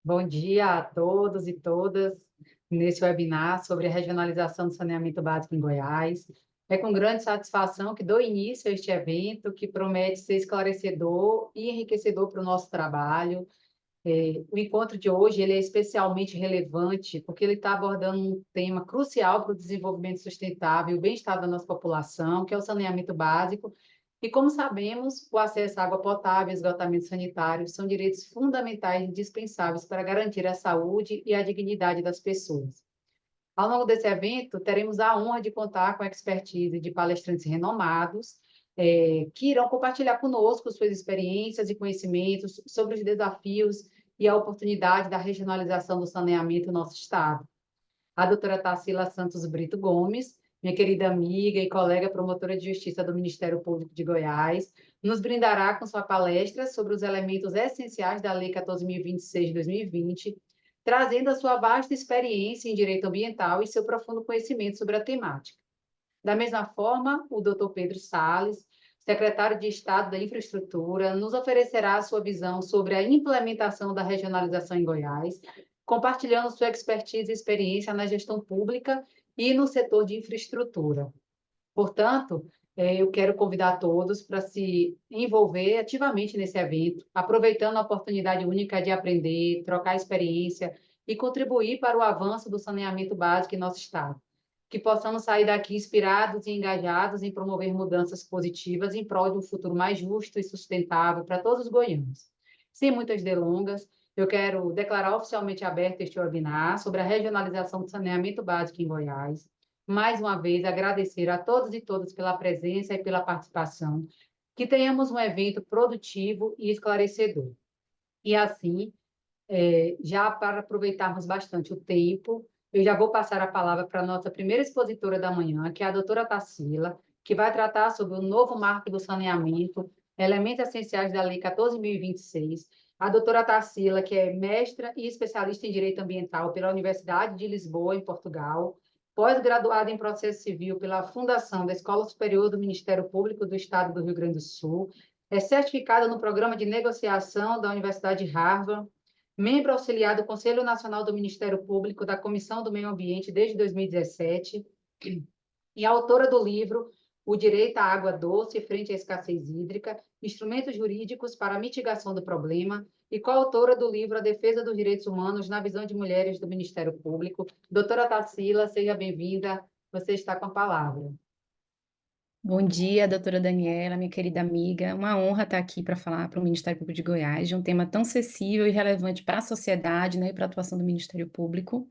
Bom dia a todos e todas nesse webinar sobre a regionalização do saneamento básico em Goiás. É com grande satisfação que dou início a este evento, que promete ser esclarecedor e enriquecedor para o nosso trabalho. O encontro de hoje ele é especialmente relevante porque ele está abordando um tema crucial para o desenvolvimento sustentável e o bem-estar da nossa população, que é o saneamento básico. E como sabemos, o acesso à água potável e esgotamento sanitário são direitos fundamentais e indispensáveis para garantir a saúde e a dignidade das pessoas. Ao longo desse evento, teremos a honra de contar com a expertise de palestrantes renomados, que irão compartilhar conosco suas experiências e conhecimentos sobre os desafios e a oportunidade da regionalização do saneamento no nosso estado. A doutora Tarsila Santos Brito Gomes, minha querida amiga e colega promotora de justiça do Ministério Público de Goiás, nos brindará com sua palestra sobre os elementos essenciais da Lei 14.026 de 2020, trazendo a sua vasta experiência em direito ambiental e seu profundo conhecimento sobre a temática. Da mesma forma, o Dr. Pedro Salles, secretário de Estado da Infraestrutura, nos oferecerá a sua visão sobre a implementação da regionalização em Goiás, compartilhando sua expertise e experiência na gestão pública e no setor de infraestrutura. Portanto, eu quero convidar todos para se envolver ativamente nesse evento, aproveitando a oportunidade única de aprender, trocar experiência e contribuir para o avanço do saneamento básico em nosso estado. Que possamos sair daqui inspirados e engajados em promover mudanças positivas em prol de um futuro mais justo e sustentável para todos os goianos. Sem muitas delongas, eu quero declarar oficialmente aberto este webinar sobre a regionalização do saneamento básico em Goiás. Mais uma vez, agradecer a todos e todas pela presença e pela participação. Que tenhamos um evento produtivo e esclarecedor. E assim, já para aproveitarmos bastante o tempo, eu já vou passar a palavra para a nossa primeira expositora da manhã, que é a doutora Tarsila, que vai tratar sobre o novo marco do saneamento, elementos essenciais da Lei 14.026. A doutora Tarsila, que é mestra e especialista em Direito Ambiental pela Universidade de Lisboa, em Portugal, pós-graduada em Processo Civil pela Fundação da Escola Superior do Ministério Público do Estado do Rio Grande do Sul, é certificada no Programa de Negociação da Universidade de Harvard, membro auxiliar do Conselho Nacional do Ministério Público da Comissão do Meio Ambiente desde 2017 e autora do livro O Direito à Água Doce frente à Escassez Hídrica, Instrumentos Jurídicos para a Mitigação do Problema, e coautora do livro A Defesa dos Direitos Humanos na Visão de Mulheres do Ministério Público. Doutora Tarsila, seja bem-vinda, você está com a palavra. Bom dia, doutora Daniela, minha querida amiga. Uma honra estar aqui para falar para o Ministério Público de Goiás de um tema tão sensível e relevante para a sociedade, né, e para a atuação do Ministério Público.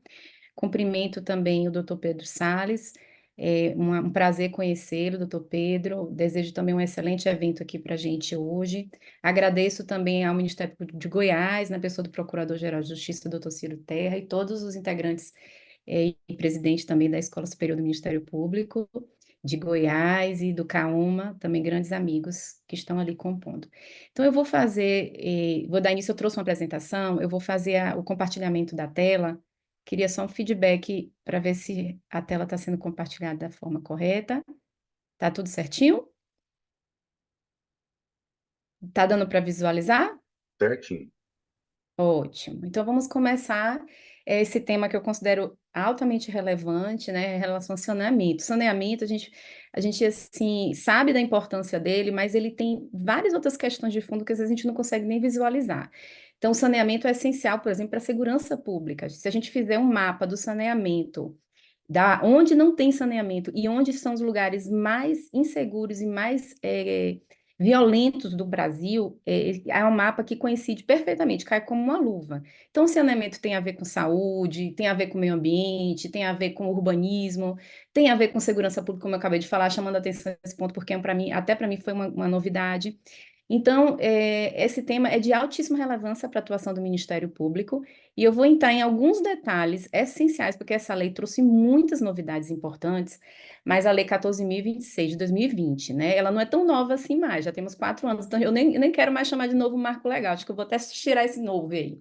Cumprimento também o doutor Pedro Salles. É um prazer conhecê-lo, doutor Pedro. Desejo também um excelente evento aqui para a gente hoje. Agradeço também ao Ministério Público de Goiás, na pessoa do Procurador-Geral de Justiça, doutor Ciro Terra, e todos os integrantes e presidente também da Escola Superior do Ministério Público de Goiás e do CAUMA, também grandes amigos que estão ali compondo. Então, eu vou fazer, vou dar início, eu trouxe uma apresentação, eu vou fazer o compartilhamento da tela. Queria só um feedback para ver se a tela está sendo compartilhada da forma correta. Tá tudo certinho? Tá dando para visualizar? Certinho. Ótimo. Então vamos começar esse tema que eu considero altamente relevante, né, em relação ao saneamento. Saneamento, a gente assim sabe da importância dele, mas ele tem várias outras questões de fundo que às vezes a gente não consegue nem visualizar. Então, o saneamento é essencial, por exemplo, para a segurança pública. Se a gente fizer um mapa do saneamento, da onde não tem saneamento e onde são os lugares mais inseguros e mais violentos do Brasil, é um mapa que coincide perfeitamente, cai como uma luva. Então, o saneamento tem a ver com saúde, tem a ver com meio ambiente, tem a ver com urbanismo, tem a ver com segurança pública, como eu acabei de falar, chamando a atenção nesse ponto, porque para mim, até para mim foi uma novidade. Então, esse tema é de altíssima relevância para a atuação do Ministério Público, e eu vou entrar em alguns detalhes essenciais, porque essa lei trouxe muitas novidades importantes, mas a Lei 14.026 de 2020, né? Ela não é tão nova assim mais, já temos 4 anos, então eu nem quero mais chamar de novo marco legal, acho que eu vou até tirar esse novo aí.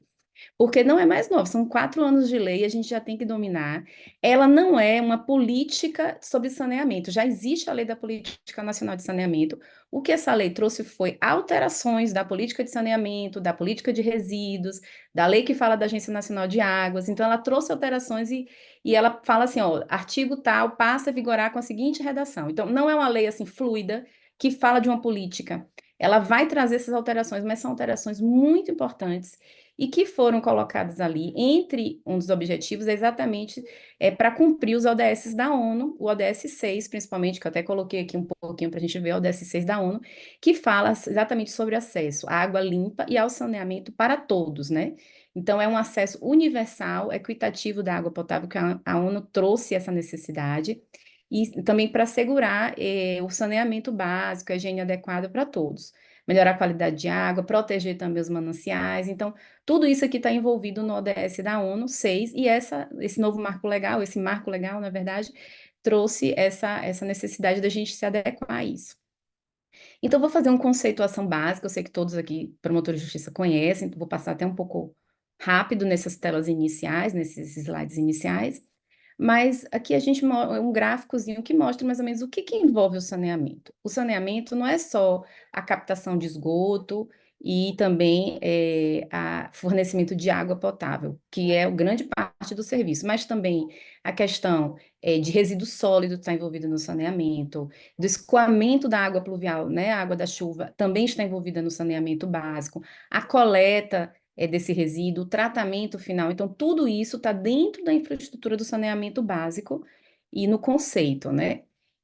Porque não é mais nova, são 4 anos de lei, a gente já tem que dominar. Ela não é uma política sobre saneamento, já existe a Lei da Política Nacional de Saneamento. O que essa lei trouxe foi alterações da política de saneamento, da política de resíduos, da lei que fala da Agência Nacional de Águas. Então, ela trouxe alterações e ela fala assim, ó, artigo tal passa a vigorar com a seguinte redação. Então, não é uma lei assim fluida que fala de uma política. Ela vai trazer essas alterações, mas são alterações muito importantes e que foram colocados ali. Entre um dos objetivos é exatamente para cumprir os ODS da ONU, o ODS 6, principalmente, que eu até coloquei aqui um pouquinho para a gente ver o ODS 6 da ONU, que fala exatamente sobre acesso à água limpa e ao saneamento para todos, né? Então, é um acesso universal, equitativo da água potável, que a ONU trouxe essa necessidade, e também para assegurar o saneamento básico, a higiene adequada para todos. Melhorar a qualidade de água, proteger também os mananciais. Então, tudo isso aqui está envolvido no ODS da ONU 6, e esse novo marco legal, esse marco legal, na verdade, trouxe essa necessidade da gente se adequar a isso. Então, vou fazer uma conceituação básica, eu sei que todos aqui, promotores de justiça, conhecem, então vou passar até um pouco rápido nessas telas iniciais, nesses slides iniciais, mas aqui a gente um gráficozinho que mostra mais ou menos o que envolve o saneamento. O saneamento não é só a captação de esgoto e também a fornecimento de água potável, que é grande parte do serviço, mas também a questão de resíduo sólido está envolvido no saneamento, do escoamento da água pluvial, né, a água da chuva, também está envolvida no saneamento básico, a coleta desse resíduo, o tratamento final. Então, tudo isso está dentro da infraestrutura do saneamento básico e no conceito, né?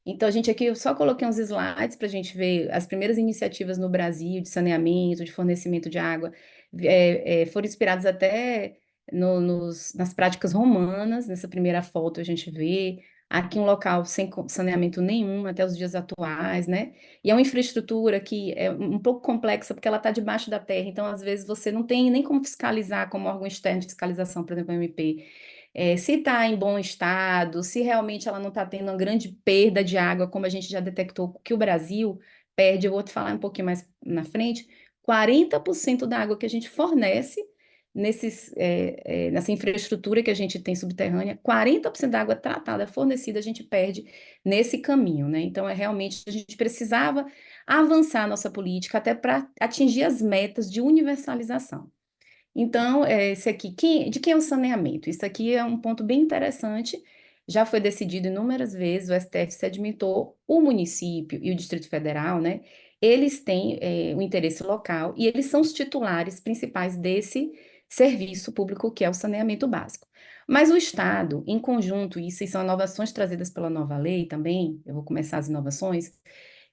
Então, a gente aqui, eu só coloquei uns slides para a gente ver as primeiras iniciativas no Brasil de saneamento, de fornecimento de água, foram inspiradas até nas práticas romanas. Nessa primeira foto a gente vê aqui um local sem saneamento nenhum até os dias atuais, né? E é uma infraestrutura que é um pouco complexa, porque ela está debaixo da terra, então, às vezes, você não tem nem como fiscalizar, como órgão externo de fiscalização, por exemplo, o MP, se está em bom estado, se realmente ela não está tendo uma grande perda de água, como a gente já detectou que o Brasil perde, eu vou te falar um pouquinho mais na frente, 40% da água que a gente fornece nessa infraestrutura que a gente tem subterrânea, 40% da água tratada, fornecida, a gente perde nesse caminho, né? Então, realmente, a gente precisava avançar a nossa política até para atingir as metas de universalização. Então, esse aqui, de quem é o saneamento? Isso aqui é um ponto bem interessante, já foi decidido inúmeras vezes, o STF sedimentou o município e o Distrito Federal, né? Eles têm o interesse local e eles são os titulares principais desse serviço público que é o saneamento básico. Mas o Estado, em conjunto, isso são inovações trazidas pela nova lei também, eu vou começar as inovações,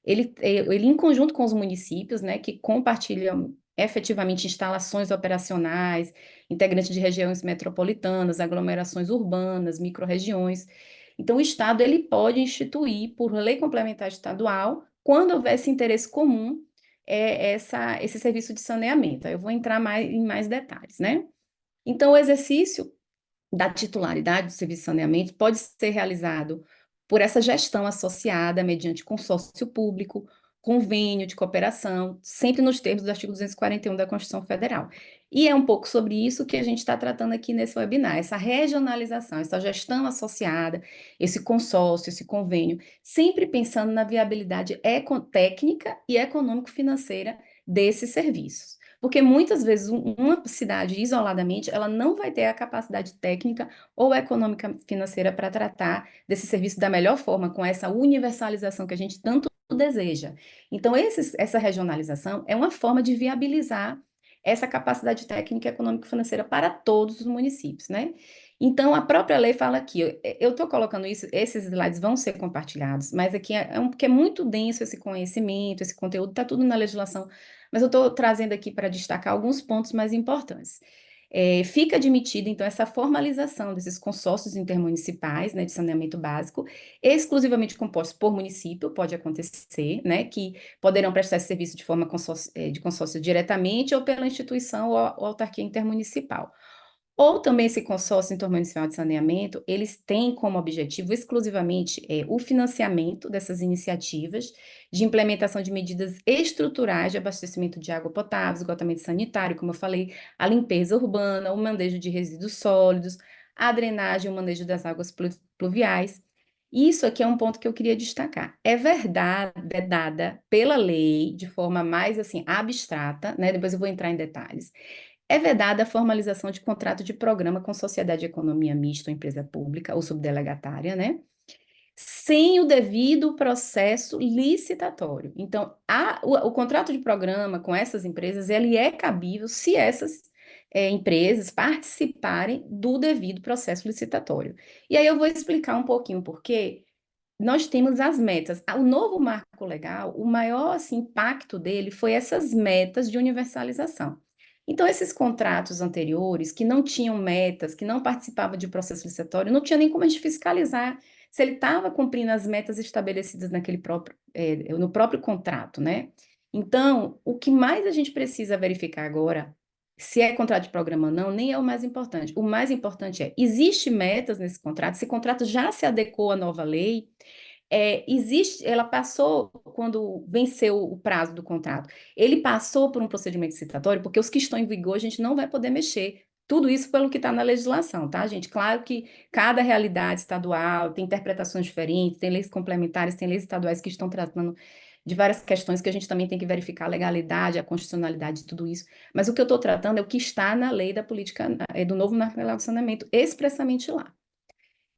ele em conjunto com os municípios, né, que compartilham efetivamente instalações operacionais, integrantes de regiões metropolitanas, aglomerações urbanas, microrregiões. Então, o Estado ele pode instituir, por lei complementar estadual, quando houver esse interesse comum, esse serviço de saneamento. Aí eu vou entrar em mais detalhes, né? Então, o exercício da titularidade do serviço de saneamento pode ser realizado por essa gestão associada mediante consórcio público, convênio de cooperação, sempre nos termos do artigo 241 da Constituição Federal. E é um pouco sobre isso que a gente está tratando aqui nesse webinar, essa regionalização, essa gestão associada, esse consórcio, esse convênio, sempre pensando na viabilidade técnica e econômico-financeira desses serviços. Porque muitas vezes uma cidade isoladamente, ela não vai ter a capacidade técnica ou econômica financeira para tratar desse serviço da melhor forma, com essa universalização que a gente tanto deseja. Então, essa regionalização é uma forma de viabilizar essa capacidade técnica, econômica e financeira para todos os municípios, né? Então, a própria lei fala aqui, eu estou colocando isso, esses slides vão ser compartilhados, mas aqui porque é muito denso esse conhecimento, esse conteúdo, está tudo na legislação, mas eu estou trazendo aqui para destacar alguns pontos mais importantes. Fica admitida, então, essa formalização desses consórcios intermunicipais, né, de saneamento básico, exclusivamente compostos por município, pode acontecer, né, que poderão prestar esse serviço de forma de consórcio diretamente ou pela instituição ou autarquia intermunicipal. Ou também esse consórcio intermunicipal de saneamento, eles têm como objetivo exclusivamente o financiamento dessas iniciativas de implementação de medidas estruturais de abastecimento de água potável, esgotamento sanitário, como eu falei, a limpeza urbana, o manejo de resíduos sólidos, a drenagem, o manejo das águas pluviais. Isso aqui é um ponto que eu queria destacar. É verdade, é dada pela lei de forma mais assim abstrata, né? Depois eu vou entrar em detalhes. É vedada a formalização de contrato de programa com sociedade de economia mista ou empresa pública ou subdelegatária, né? Sem o devido processo licitatório. Então, o contrato de programa com essas empresas, ele é cabível se essas empresas participarem do devido processo licitatório. E aí eu vou explicar um pouquinho por quê. Nós temos as metas. O novo marco legal, o maior assim, impacto dele foi essas metas de universalização. Então, esses contratos anteriores, que não tinham metas, que não participavam de processo licitatório, não tinha nem como a gente fiscalizar se ele estava cumprindo as metas estabelecidas no próprio contrato, né? Então, o que mais a gente precisa verificar agora, se é contrato de programa ou não, nem é o mais importante. O mais importante é, existe metas nesse contrato? Esse contrato já se adequou à nova lei? Ela passou, quando venceu o prazo do contrato, ele passou por um procedimento licitatório, porque os que estão em vigor a gente não vai poder mexer. Tudo isso pelo que está na legislação, tá, gente? Claro que cada realidade estadual tem interpretações diferentes, tem leis complementares, tem leis estaduais que estão tratando de várias questões que a gente também tem que verificar a legalidade, a constitucionalidade de tudo isso. Mas o que eu estou tratando é o que está na lei da política, do novo marco legal do saneamento, expressamente lá.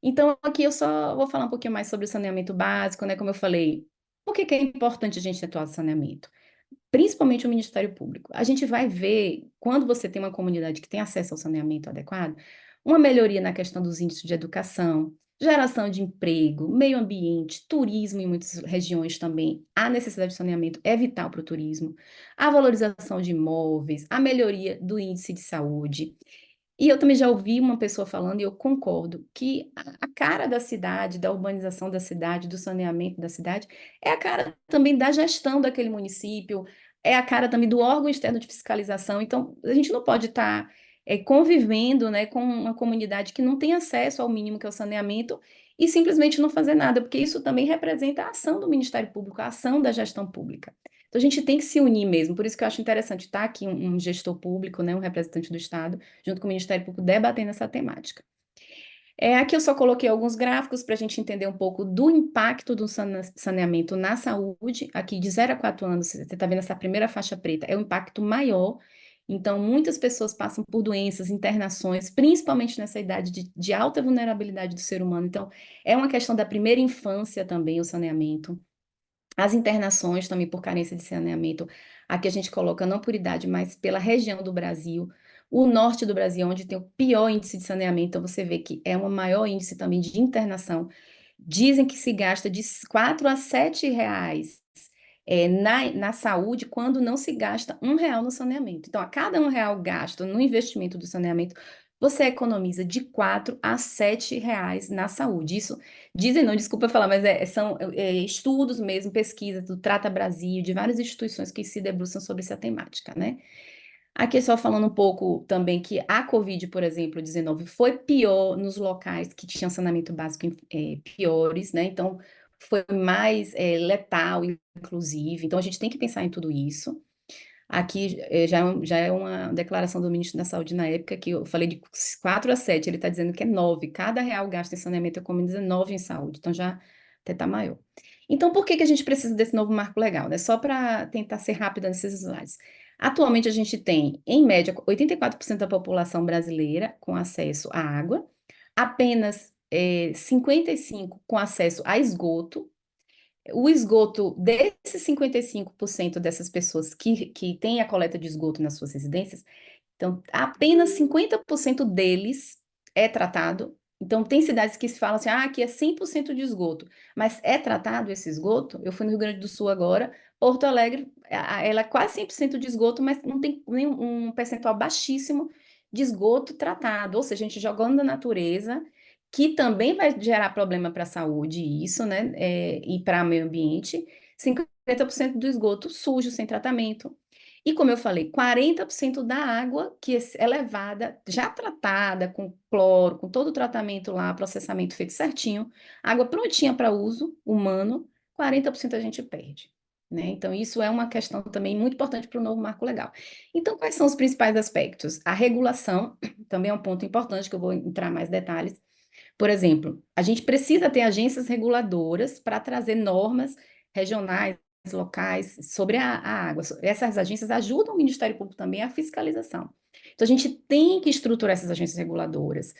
Então, aqui eu só vou falar um pouquinho mais sobre o saneamento básico, né? Como eu falei, por que que é importante a gente atuar no saneamento? Principalmente o Ministério Público. A gente vai ver, quando você tem uma comunidade que tem acesso ao saneamento adequado, uma melhoria na questão dos índices de educação, geração de emprego, meio ambiente, turismo em muitas regiões também. A necessidade de saneamento é vital para o turismo, a valorização de imóveis, a melhoria do índice de saúde. E eu também já ouvi uma pessoa falando, e eu concordo, que a cara da cidade, da urbanização da cidade, do saneamento da cidade, é a cara também da gestão daquele município, é a cara também do órgão externo de fiscalização. Então, a gente não pode estar convivendo, né, com uma comunidade que não tem acesso ao mínimo que é o saneamento e simplesmente não fazer nada, porque isso também representa a ação do Ministério Público, a ação da gestão pública. Então, a gente tem que se unir mesmo. Por isso que eu acho interessante estar aqui um gestor público, né, um representante do Estado, junto com o Ministério Público, debatendo essa temática. Aqui eu só coloquei alguns gráficos para a gente entender um pouco do impacto do saneamento na saúde. Aqui, de 0 a 4 anos, você está vendo essa primeira faixa preta, é o impacto maior. Então, muitas pessoas passam por doenças, internações, principalmente nessa idade de alta vulnerabilidade do ser humano. Então, é uma questão da primeira infância também, o saneamento. As internações também por carência de saneamento, aqui a gente coloca não por idade, mas pela região do Brasil. O norte do Brasil, onde tem o pior índice de saneamento, então você vê que é um maior índice também de internação. Dizem que se gasta de 4 a 7 reais na saúde quando não se gasta R$ 1 no saneamento. Então, a cada R$ 1 gasto no investimento do saneamento, você economiza de 4 a 7 reais na saúde. Isso dizem, não, desculpa falar, mas são estudos mesmo, pesquisas do Trata Brasil, de várias instituições que se debruçam sobre essa temática, né? Aqui só falando um pouco também que a Covid, por exemplo, 19, foi pior nos locais que tinham saneamento básico piores, né? Então, foi mais letal, inclusive. Então, a gente tem que pensar em tudo isso. Aqui já é uma declaração do ministro da Saúde na época, que eu falei de 4 a 7, ele está dizendo que é 9. Cada real gasto em saneamento economiza 9 em saúde, então já até está maior. Então, por que que a gente precisa desse novo marco legal, né? Só para tentar ser rápida nesses slides. Atualmente, a gente tem, em média, 84% da população brasileira com acesso à água, apenas 55% com acesso a esgoto. O esgoto, desses 55% dessas pessoas que têm a coleta de esgoto nas suas residências, então apenas 50% deles é tratado. Então, tem cidades que se falam assim, aqui é 100% de esgoto, mas é tratado esse esgoto? Eu fui no Rio Grande do Sul agora, Porto Alegre, ela é quase 100% de esgoto, mas não tem um percentual baixíssimo de esgoto tratado, ou seja, a gente jogando na natureza, que também vai gerar problema para a saúde, isso, né, e para o meio ambiente, 50% do esgoto sujo, sem tratamento. E como eu falei, 40% da água que é levada, já tratada com cloro, com todo o tratamento lá, processamento feito certinho, água prontinha para uso humano, 40% a gente perde. Né? Então, isso é uma questão também muito importante para o novo marco legal. Então, quais são os principais aspectos? A regulação também é um ponto importante, que eu vou entrar mais detalhes. Por exemplo, a gente precisa ter agências reguladoras para trazer normas regionais, locais sobre a água. Essas agências ajudam o Ministério Público também à fiscalização. Então, a gente tem que estruturar essas agências reguladoras.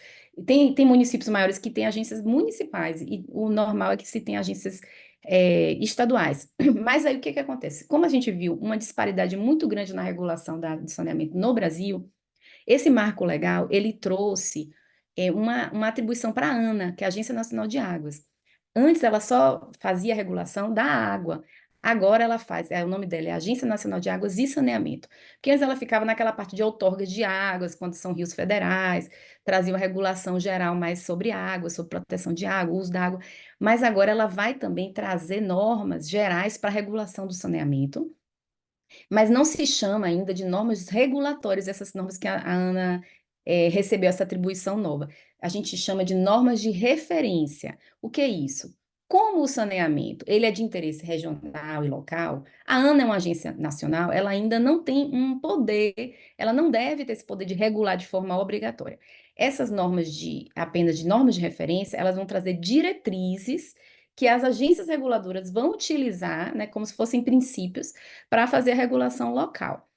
Tem municípios maiores que têm agências municipais, e o normal é que se tenha agências estaduais. Mas aí o que acontece? Como a gente viu uma disparidade muito grande na regulação do saneamento no Brasil, esse marco legal, ele trouxe uma atribuição para a ANA, que é a Agência Nacional de Águas. Antes ela só fazia a regulação da água, agora ela faz, o nome dela é Agência Nacional de Águas e Saneamento. Porque antes ela ficava naquela parte de outorga de águas, quando são rios federais, trazia uma regulação geral mais sobre água, sobre proteção de água, uso da água, mas agora ela vai também trazer normas gerais para a regulação do saneamento, mas não se chama ainda de normas regulatórias, essas normas que a Ana recebeu essa atribuição nova. A gente chama de normas de referência. O que é isso? Como o saneamento ele é de interesse regional e local, a ANA é uma agência nacional, ela ainda não tem um poder, ela não deve ter esse poder de regular de forma obrigatória. Essas normas apenas de normas de referência, elas vão trazer diretrizes que as agências reguladoras vão utilizar, né, como se fossem princípios, para fazer a regulação local.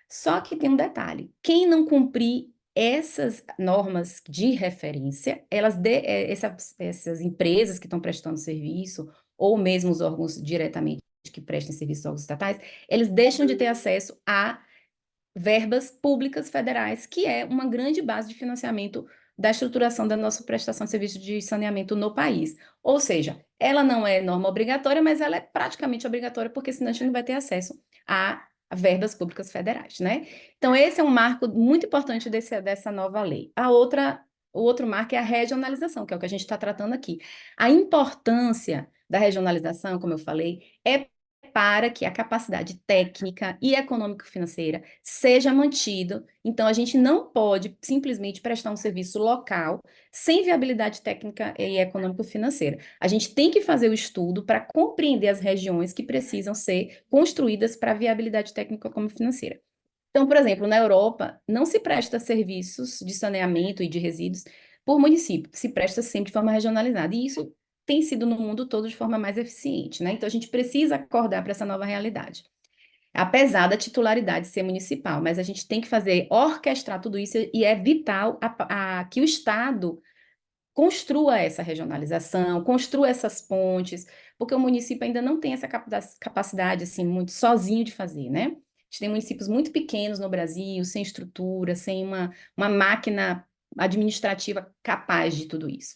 Só que tem um detalhe: quem não cumprir essas normas de referência, essas empresas que estão prestando serviço, ou mesmo os órgãos diretamente que prestem serviço aos órgãos estatais, eles deixam de ter acesso a verbas públicas federais, que é uma grande base de financiamento da estruturação da nossa prestação de serviço de saneamento no país. Ou seja, ela não é norma obrigatória, mas ela é praticamente obrigatória, porque senão a gente não vai ter acesso a verbas públicas federais, né? Então, esse é um marco muito importante dessa nova lei. O outro marco é a regionalização, que é o que a gente está tratando aqui. A importância da regionalização, como eu falei, é para que a capacidade técnica e econômico-financeira seja mantida. Então, a gente não pode simplesmente prestar um serviço local sem viabilidade técnica e econômico-financeira. A gente tem que fazer o estudo para compreender as regiões que precisam ser construídas para viabilidade técnica como financeira. Então, por exemplo, na Europa, não se presta serviços de saneamento e de resíduos por município, se presta sempre de forma regionalizada. E isso tem sido no mundo todo de forma mais eficiente, né? Então, a gente precisa acordar para essa nova realidade. Apesar da titularidade ser municipal, mas a gente tem que fazer, orquestrar tudo isso, e é vital que o Estado construa essa regionalização, construa essas pontes, porque o município ainda não tem essa capacidade, assim, muito sozinho de fazer, né? A gente tem municípios muito pequenos no Brasil, sem estrutura, sem uma máquina administrativa capaz de tudo isso.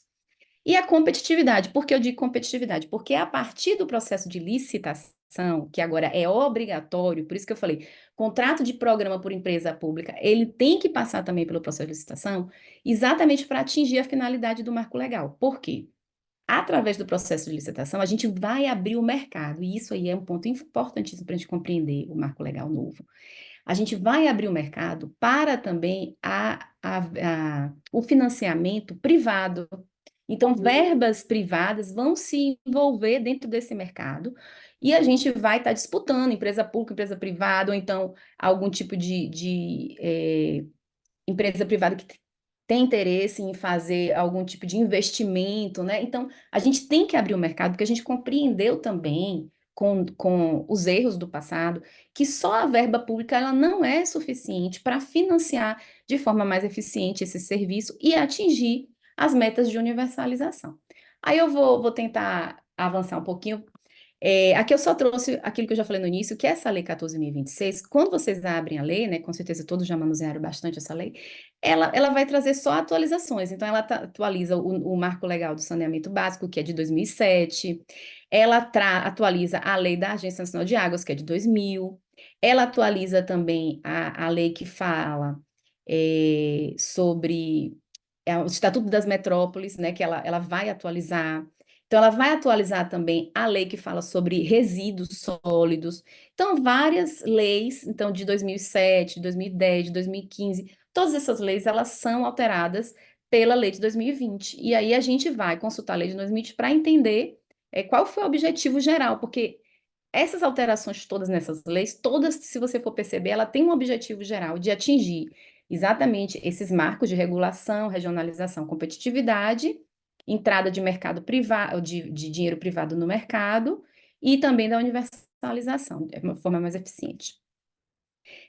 E a competitividade, por que eu digo competitividade? Porque a partir do processo de licitação, que agora é obrigatório, por isso que eu falei, contrato de programa por empresa pública, ele tem que passar também pelo processo de licitação, exatamente para atingir a finalidade do marco legal. Por quê? Através do processo de licitação, a gente vai abrir o mercado, e isso aí é um ponto importantíssimo para a gente compreender o marco legal novo. A gente vai abrir o mercado para também o financiamento privado. Então, verbas privadas vão se envolver dentro desse mercado e a gente vai estar disputando empresa pública, empresa privada, ou então algum tipo de empresa privada que tem interesse em fazer algum tipo de investimento, né? Então, a gente tem que abrir o mercado, porque a gente compreendeu também, com os erros do passado, que só a verba pública ela não é suficiente para financiar de forma mais eficiente esse serviço e atingir as metas de universalização. Aí eu vou tentar avançar um pouquinho. Aqui eu só trouxe aquilo que eu já falei no início, que essa Lei 14.026, quando vocês abrem a lei, né, com certeza todos já manusearam bastante essa lei, ela vai trazer só atualizações. Então, ela atualiza o Marco Legal do Saneamento Básico, que é de 2007, ela atualiza a Lei da Agência Nacional de Águas, que é de 2000, ela atualiza também a lei que fala sobre o Estatuto das Metrópoles, né, que ela vai atualizar. Então, ela vai atualizar também a lei que fala sobre resíduos sólidos. Então, várias leis, então, de 2007, de 2010, de 2015, todas essas leis, elas são alteradas pela lei de 2020. E aí a gente vai consultar a lei de 2020 para entender qual foi o objetivo geral, porque essas alterações todas nessas leis, todas, se você for perceber, ela tem um objetivo geral de atingir exatamente esses marcos de regulação, regionalização, competitividade, entrada de mercado privado, de dinheiro privado no mercado e também da universalização, de uma forma mais eficiente.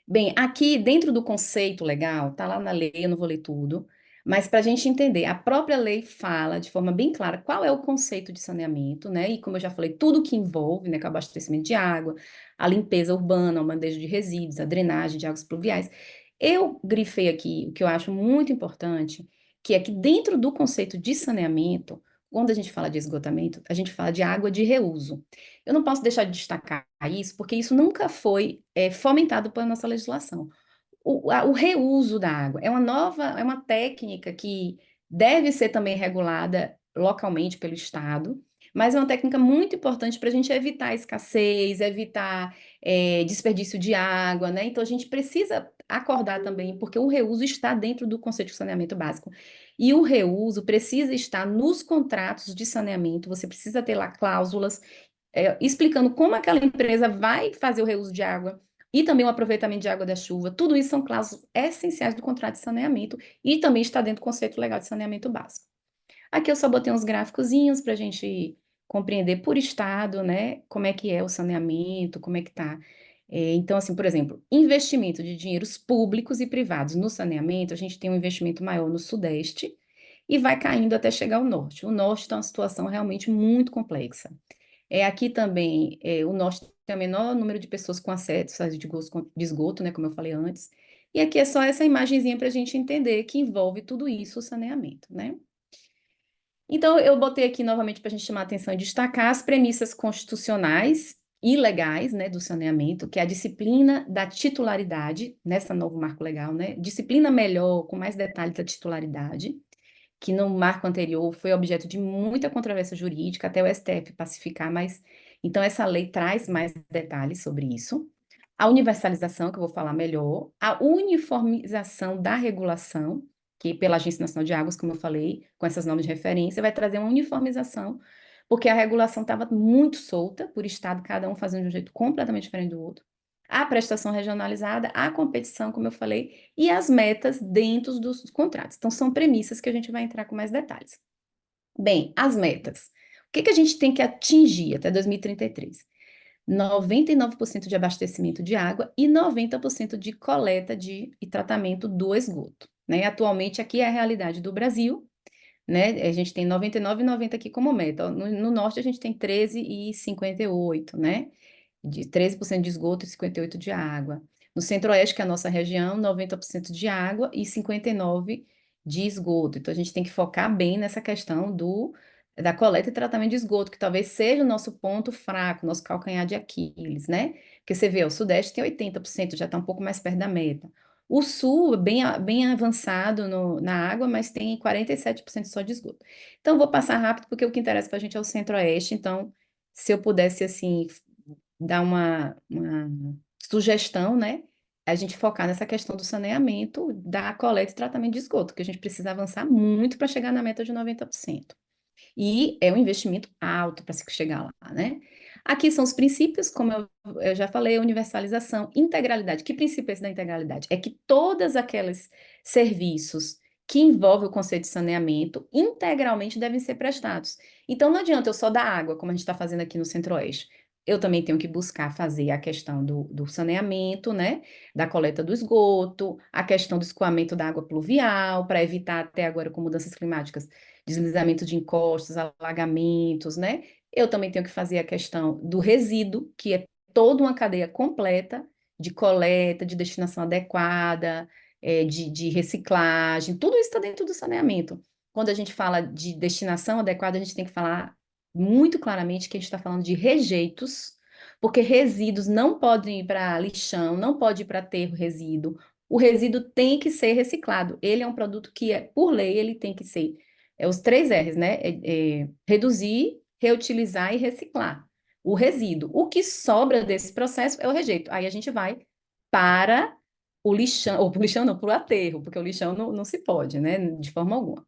Bem, aqui dentro do conceito legal, tá lá na lei, eu não vou ler tudo, mas para a gente entender, a própria lei fala de forma bem clara qual é o conceito de saneamento, né? E como eu já falei, tudo que envolve, né, que é o abastecimento de água, a limpeza urbana, o manejo de resíduos, a drenagem de águas pluviais. Eu grifei aqui o que eu acho muito importante, que é que dentro do conceito de saneamento, quando a gente fala de esgotamento, a gente fala de água de reuso. Eu não posso deixar de destacar isso, porque isso nunca foi fomentado pela nossa legislação. O reuso da água é uma técnica que deve ser também regulada localmente pelo Estado, mas é uma técnica muito importante para a gente evitar escassez, evitar desperdício de água, né? Então a gente precisa acordar também, porque o reuso está dentro do conceito de saneamento básico. E o reuso precisa estar nos contratos de saneamento, você precisa ter lá cláusulas explicando como aquela empresa vai fazer o reuso de água e também o aproveitamento de água da chuva. Tudo isso são cláusulas essenciais do contrato de saneamento e também está dentro do conceito legal de saneamento básico. Aqui eu só botei uns gráficozinhos para a gente compreender por estado, né, como é que é o saneamento, como é que está. Então, assim, por exemplo, investimento de dinheiros públicos e privados no saneamento, a gente tem um investimento maior no Sudeste e vai caindo até chegar ao Norte. O Norte está uma situação realmente muito complexa. Aqui também, o norte tem o menor número de pessoas com acesso de esgoto, né, como eu falei antes. E aqui é só essa imagenzinha para a gente entender que envolve tudo isso, o saneamento, né? Então, eu botei aqui novamente para a gente chamar a atenção e destacar as premissas constitucionais e legais, né, do saneamento, que é a disciplina da titularidade, nessa novo marco legal, né? Disciplina melhor, com mais detalhes da titularidade, que no marco anterior foi objeto de muita controvérsia jurídica, até o STF pacificar, mas então essa lei traz mais detalhes sobre isso. A universalização, que eu vou falar melhor, a uniformização da regulação, que pela Agência Nacional de Águas, como eu falei, com essas normas de referência, vai trazer uma uniformização, porque a regulação estava muito solta por estado, cada um fazendo de um jeito completamente diferente do outro. A prestação regionalizada, a competição, como eu falei, e as metas dentro dos contratos. Então, são premissas que a gente vai entrar com mais detalhes. Bem, as metas. O que que a gente tem que atingir até 2033? 99% de abastecimento de água e 90% de coleta e tratamento do esgoto, né? Atualmente, aqui é a realidade do Brasil, né? A gente tem 99 e 90 aqui como meta. No norte, a gente tem 13 e 58, né? De 13% de esgoto e 58% de água. No Centro-Oeste, que é a nossa região, 90% de água e 59% de esgoto. Então, a gente tem que focar bem nessa questão da coleta e tratamento de esgoto, que talvez seja o nosso ponto fraco, nosso calcanhar de Aquiles, né? Porque você vê, o Sudeste tem 80%, já está um pouco mais perto da meta. O Sul, é bem avançado na água, mas tem 47% só de esgoto. Então, vou passar rápido, porque o que interessa para a gente é o Centro-Oeste. Então, se eu pudesse, assim, dar uma sugestão, né? A gente focar nessa questão do saneamento, da coleta e tratamento de esgoto, que a gente precisa avançar muito para chegar na meta de 90%. E é um investimento alto para se chegar lá, né? Aqui são os princípios, como eu já falei, universalização, integralidade. Que princípio é esse da integralidade? É que todos aqueles serviços que envolvem o conceito de saneamento integralmente devem ser prestados. Então não adianta eu só dar água, como a gente está fazendo aqui no Centro-Oeste. Eu também tenho que buscar fazer a questão do saneamento, né? Da coleta do esgoto, a questão do escoamento da água pluvial, para evitar até agora com mudanças climáticas deslizamento de encostas, alagamentos, né? Eu também tenho que fazer a questão do resíduo, que é toda uma cadeia completa de coleta, de destinação adequada, de reciclagem, tudo isso está dentro do saneamento. Quando a gente fala de destinação adequada, a gente tem que falar muito claramente que a gente está falando de rejeitos, porque resíduos não podem ir para lixão, não pode ir para aterro resíduo. O resíduo tem que ser reciclado. Ele é um produto que, por lei, ele tem que ser os três R's, né? Reduzir, reutilizar e reciclar o resíduo. O que sobra desse processo é o rejeito. Aí a gente vai para o lixão, ou para o lixão não, para o aterro, porque o lixão não se pode, né, de forma alguma.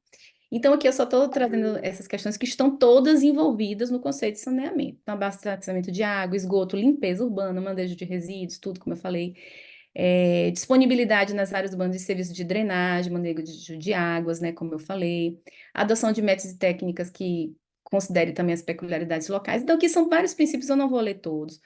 Então, aqui eu só estou trazendo essas questões que estão todas envolvidas no conceito de saneamento. Então, abastecimento de água, esgoto, limpeza urbana, manejo de resíduos, tudo, como eu falei. Disponibilidade nas áreas urbanas de serviços de drenagem, manejo de águas, né, como eu falei. Adoção de métodos e técnicas que considere também as peculiaridades locais. Então, aqui são vários princípios, eu não vou ler todos,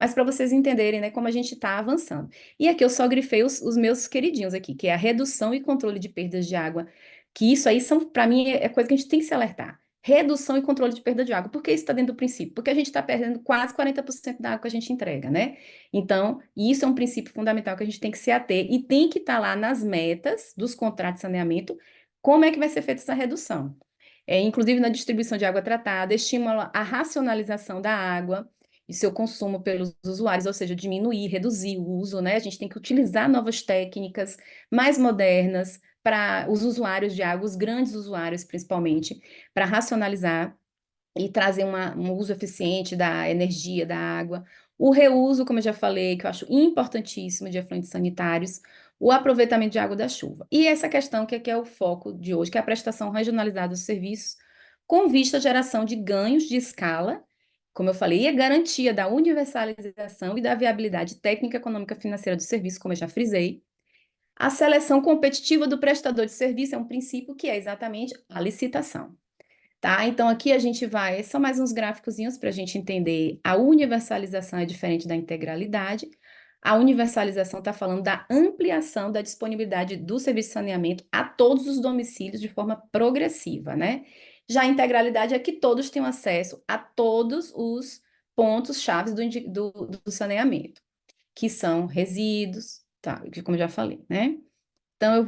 mas para vocês entenderem, né, como a gente está avançando. E aqui eu só grifei os meus queridinhos aqui, que é a redução e controle de perdas de água, que isso aí são, para mim, é coisa que a gente tem que se alertar. Redução e controle de perda de água. Por que isso está dentro do princípio? Porque a gente está perdendo quase 40% da água que a gente entrega, né? Então, isso é um princípio fundamental que a gente tem que se ater e tem que estar lá nas metas dos contratos de saneamento, como é que vai ser feita essa redução. Inclusive na distribuição de água tratada, estimula a racionalização da água e seu consumo pelos usuários, ou seja, diminuir, reduzir o uso, né? A gente tem que utilizar novas técnicas mais modernas para os usuários de água, os grandes usuários principalmente, para racionalizar e trazer um uso eficiente da energia, da água. O reuso, como eu já falei, que eu acho importantíssimo de efluentes sanitários, o aproveitamento de água da chuva. E essa questão que é o foco de hoje, que é a prestação regionalizada dos serviços, com vista à geração de ganhos de escala, como eu falei, e a garantia da universalização e da viabilidade técnica, econômica e financeira do serviço, como eu já frisei. A seleção competitiva do prestador de serviço é um princípio que é exatamente a licitação. Tá? Então, aqui a gente vai, são mais uns gráficozinhos para a gente entender. A universalização é diferente da integralidade. A universalização está falando da ampliação da disponibilidade do serviço de saneamento a todos os domicílios de forma progressiva, né? Já a integralidade é que todos tenham acesso a todos os pontos-chave do saneamento, que são resíduos, tá? Como eu já falei, né? Então, eu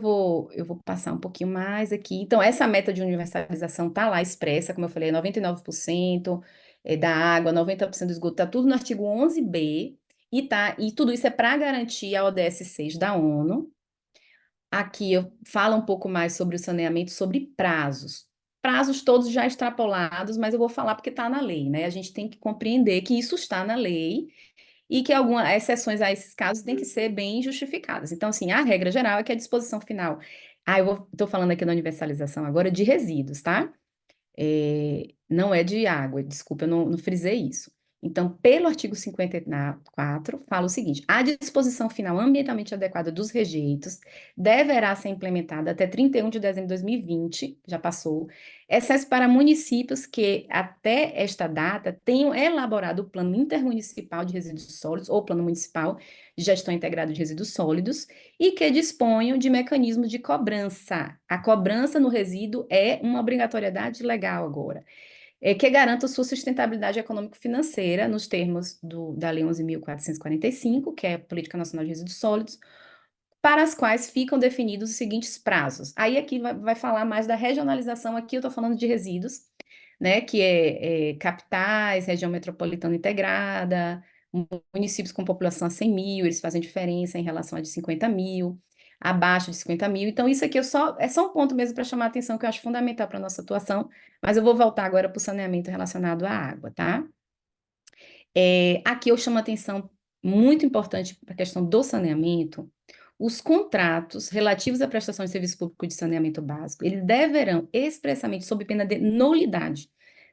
vou passar um pouquinho mais aqui. Então, essa meta de universalização está lá expressa, como eu falei, 99% da água, 90% do esgoto, está tudo no artigo 11b, e tudo isso é para garantir a ODS 6 da ONU. Aqui eu falo um pouco mais sobre o saneamento, sobre prazos. Prazos todos já extrapolados, mas eu vou falar porque está na lei, né? A gente tem que compreender que isso está na lei e que algumas exceções a esses casos têm que ser bem justificadas. Então, assim, a regra geral é que a disposição final. Estou falando aqui da universalização agora de resíduos, tá? Não é de água, desculpa, eu não frisei isso. Então, pelo artigo 54, fala o seguinte: a disposição final ambientalmente adequada dos rejeitos deverá ser implementada até 31 de dezembro de 2020, já passou, exceto para municípios que, até esta data, tenham elaborado o Plano Intermunicipal de Resíduos Sólidos, ou Plano Municipal de Gestão Integrada de Resíduos Sólidos, e que disponham de mecanismos de cobrança. A cobrança no resíduo é uma obrigatoriedade legal agora, que garanta sua sustentabilidade econômico-financeira nos termos da Lei 11.445, que é a Política Nacional de Resíduos Sólidos, para as quais ficam definidos os seguintes prazos. Aí aqui vai falar mais da regionalização, aqui eu estou falando de resíduos, né, que é capitais, região metropolitana integrada, municípios com população a 100 mil, eles fazem diferença em relação a de 50 mil, abaixo de 50 mil. Então, isso aqui é só um ponto mesmo para chamar a atenção, que eu acho fundamental para a nossa atuação, mas eu vou voltar agora para o saneamento relacionado à água, tá? Aqui eu chamo a atenção muito importante para a questão do saneamento. Os contratos relativos à prestação de serviço público de saneamento básico, eles deverão expressamente, sob pena de nulidade,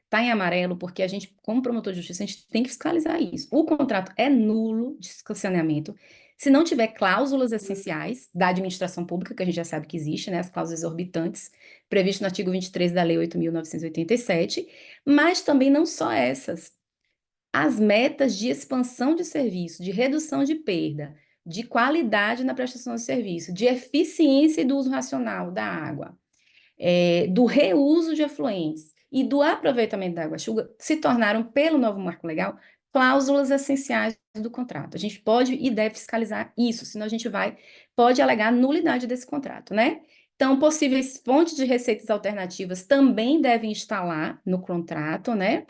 tá em amarelo, porque a gente, como promotor de justiça, a gente tem que fiscalizar isso. O contrato é nulo de saneamento se não tiver cláusulas essenciais da administração pública, que a gente já sabe que existe, né, as cláusulas exorbitantes, previstas no artigo 23 da Lei 8.987, mas também não só essas. As metas de expansão de serviço, de redução de perda, de qualidade na prestação de serviço, de eficiência e do uso racional da água, do reuso de efluentes e do aproveitamento da água-chuva se tornaram, pelo novo marco legal, cláusulas essenciais do contrato. A gente pode e deve fiscalizar isso, senão a gente pode alegar nulidade desse contrato, né? Então, possíveis fontes de receitas alternativas também devem estar lá no contrato, né?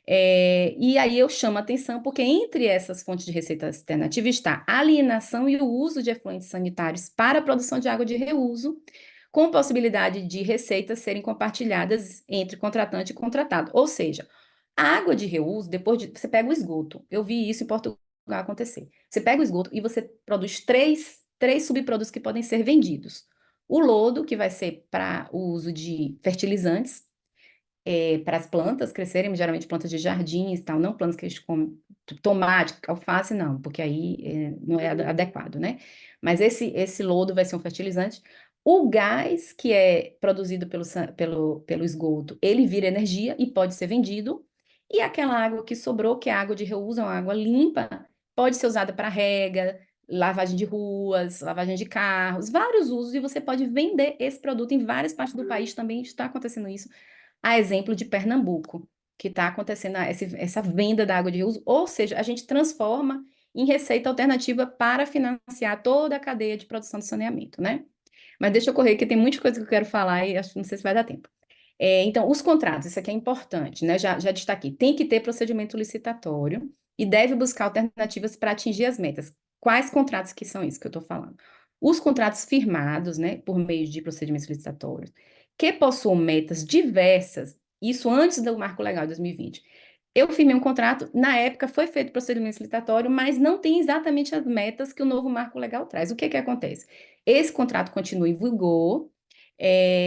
E aí eu chamo a atenção porque entre essas fontes de receita alternativa está a alienação e o uso de efluentes sanitários para a produção de água de reuso, com possibilidade de receitas serem compartilhadas entre contratante e contratado. Ou seja, A água de reuso, depois de, você pega o esgoto, eu vi isso em Portugal acontecer. Você pega o esgoto e você produz três subprodutos que podem ser vendidos. O lodo, que vai ser para o uso de fertilizantes, para as plantas crescerem, geralmente plantas de jardins e tal, não plantas que a gente come, tomate, alface, não, porque aí não é adequado, né? Mas esse lodo vai ser um fertilizante. O gás que é produzido pelo esgoto, ele vira energia e pode ser vendido. E aquela água que sobrou, que é água de reuso, é uma água limpa, pode ser usada para rega, lavagem de ruas, lavagem de carros, vários usos, e você pode vender esse produto em várias partes do país, também está acontecendo isso, a exemplo de Pernambuco, que está acontecendo essa venda da água de reuso, ou seja, a gente transforma em receita alternativa para financiar toda a cadeia de produção de saneamento, né? Mas deixa eu correr, que tem muita coisa que eu quero falar e acho que não sei se vai dar tempo. Então, os contratos, isso aqui é importante, né? Já destaquei, tem que ter procedimento licitatório e deve buscar alternativas para atingir as metas. Quais contratos que são isso que eu estou falando? Os contratos firmados, né, por meio de procedimentos licitatórios, que possuam metas diversas, isso antes do Marco Legal de 2020. Eu firmei um contrato, na época foi feito procedimento licitatório, mas não tem exatamente as metas que o novo Marco Legal traz. O que acontece? Esse contrato continua em vigor,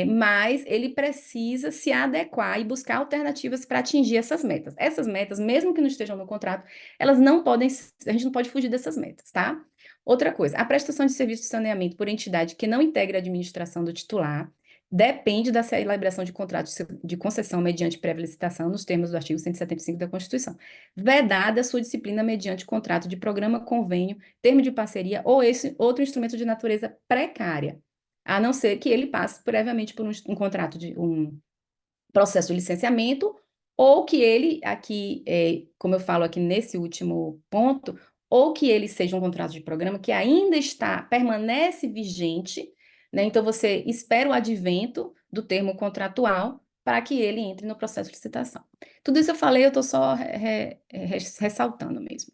mas ele precisa se adequar e buscar alternativas para atingir essas metas. Essas metas, mesmo que não estejam no contrato, elas não podem, a gente não pode fugir dessas metas, tá? Outra coisa, a prestação de serviço de saneamento por entidade que não integra a administração do titular depende da celebração de contrato de concessão mediante prévia licitação nos termos do artigo 175 da Constituição, vedada a sua disciplina mediante contrato de programa, convênio, termo de parceria ou esse outro instrumento de natureza precária, a não ser que ele passe previamente por um contrato de um processo de licenciamento, ou que ele, aqui, como eu falo aqui nesse último ponto, ou que ele seja um contrato de programa que ainda permanece vigente, né? Então você espera o advento do termo contratual para que ele entre no processo de licitação. Tudo isso eu falei, eu estou só ressaltando mesmo.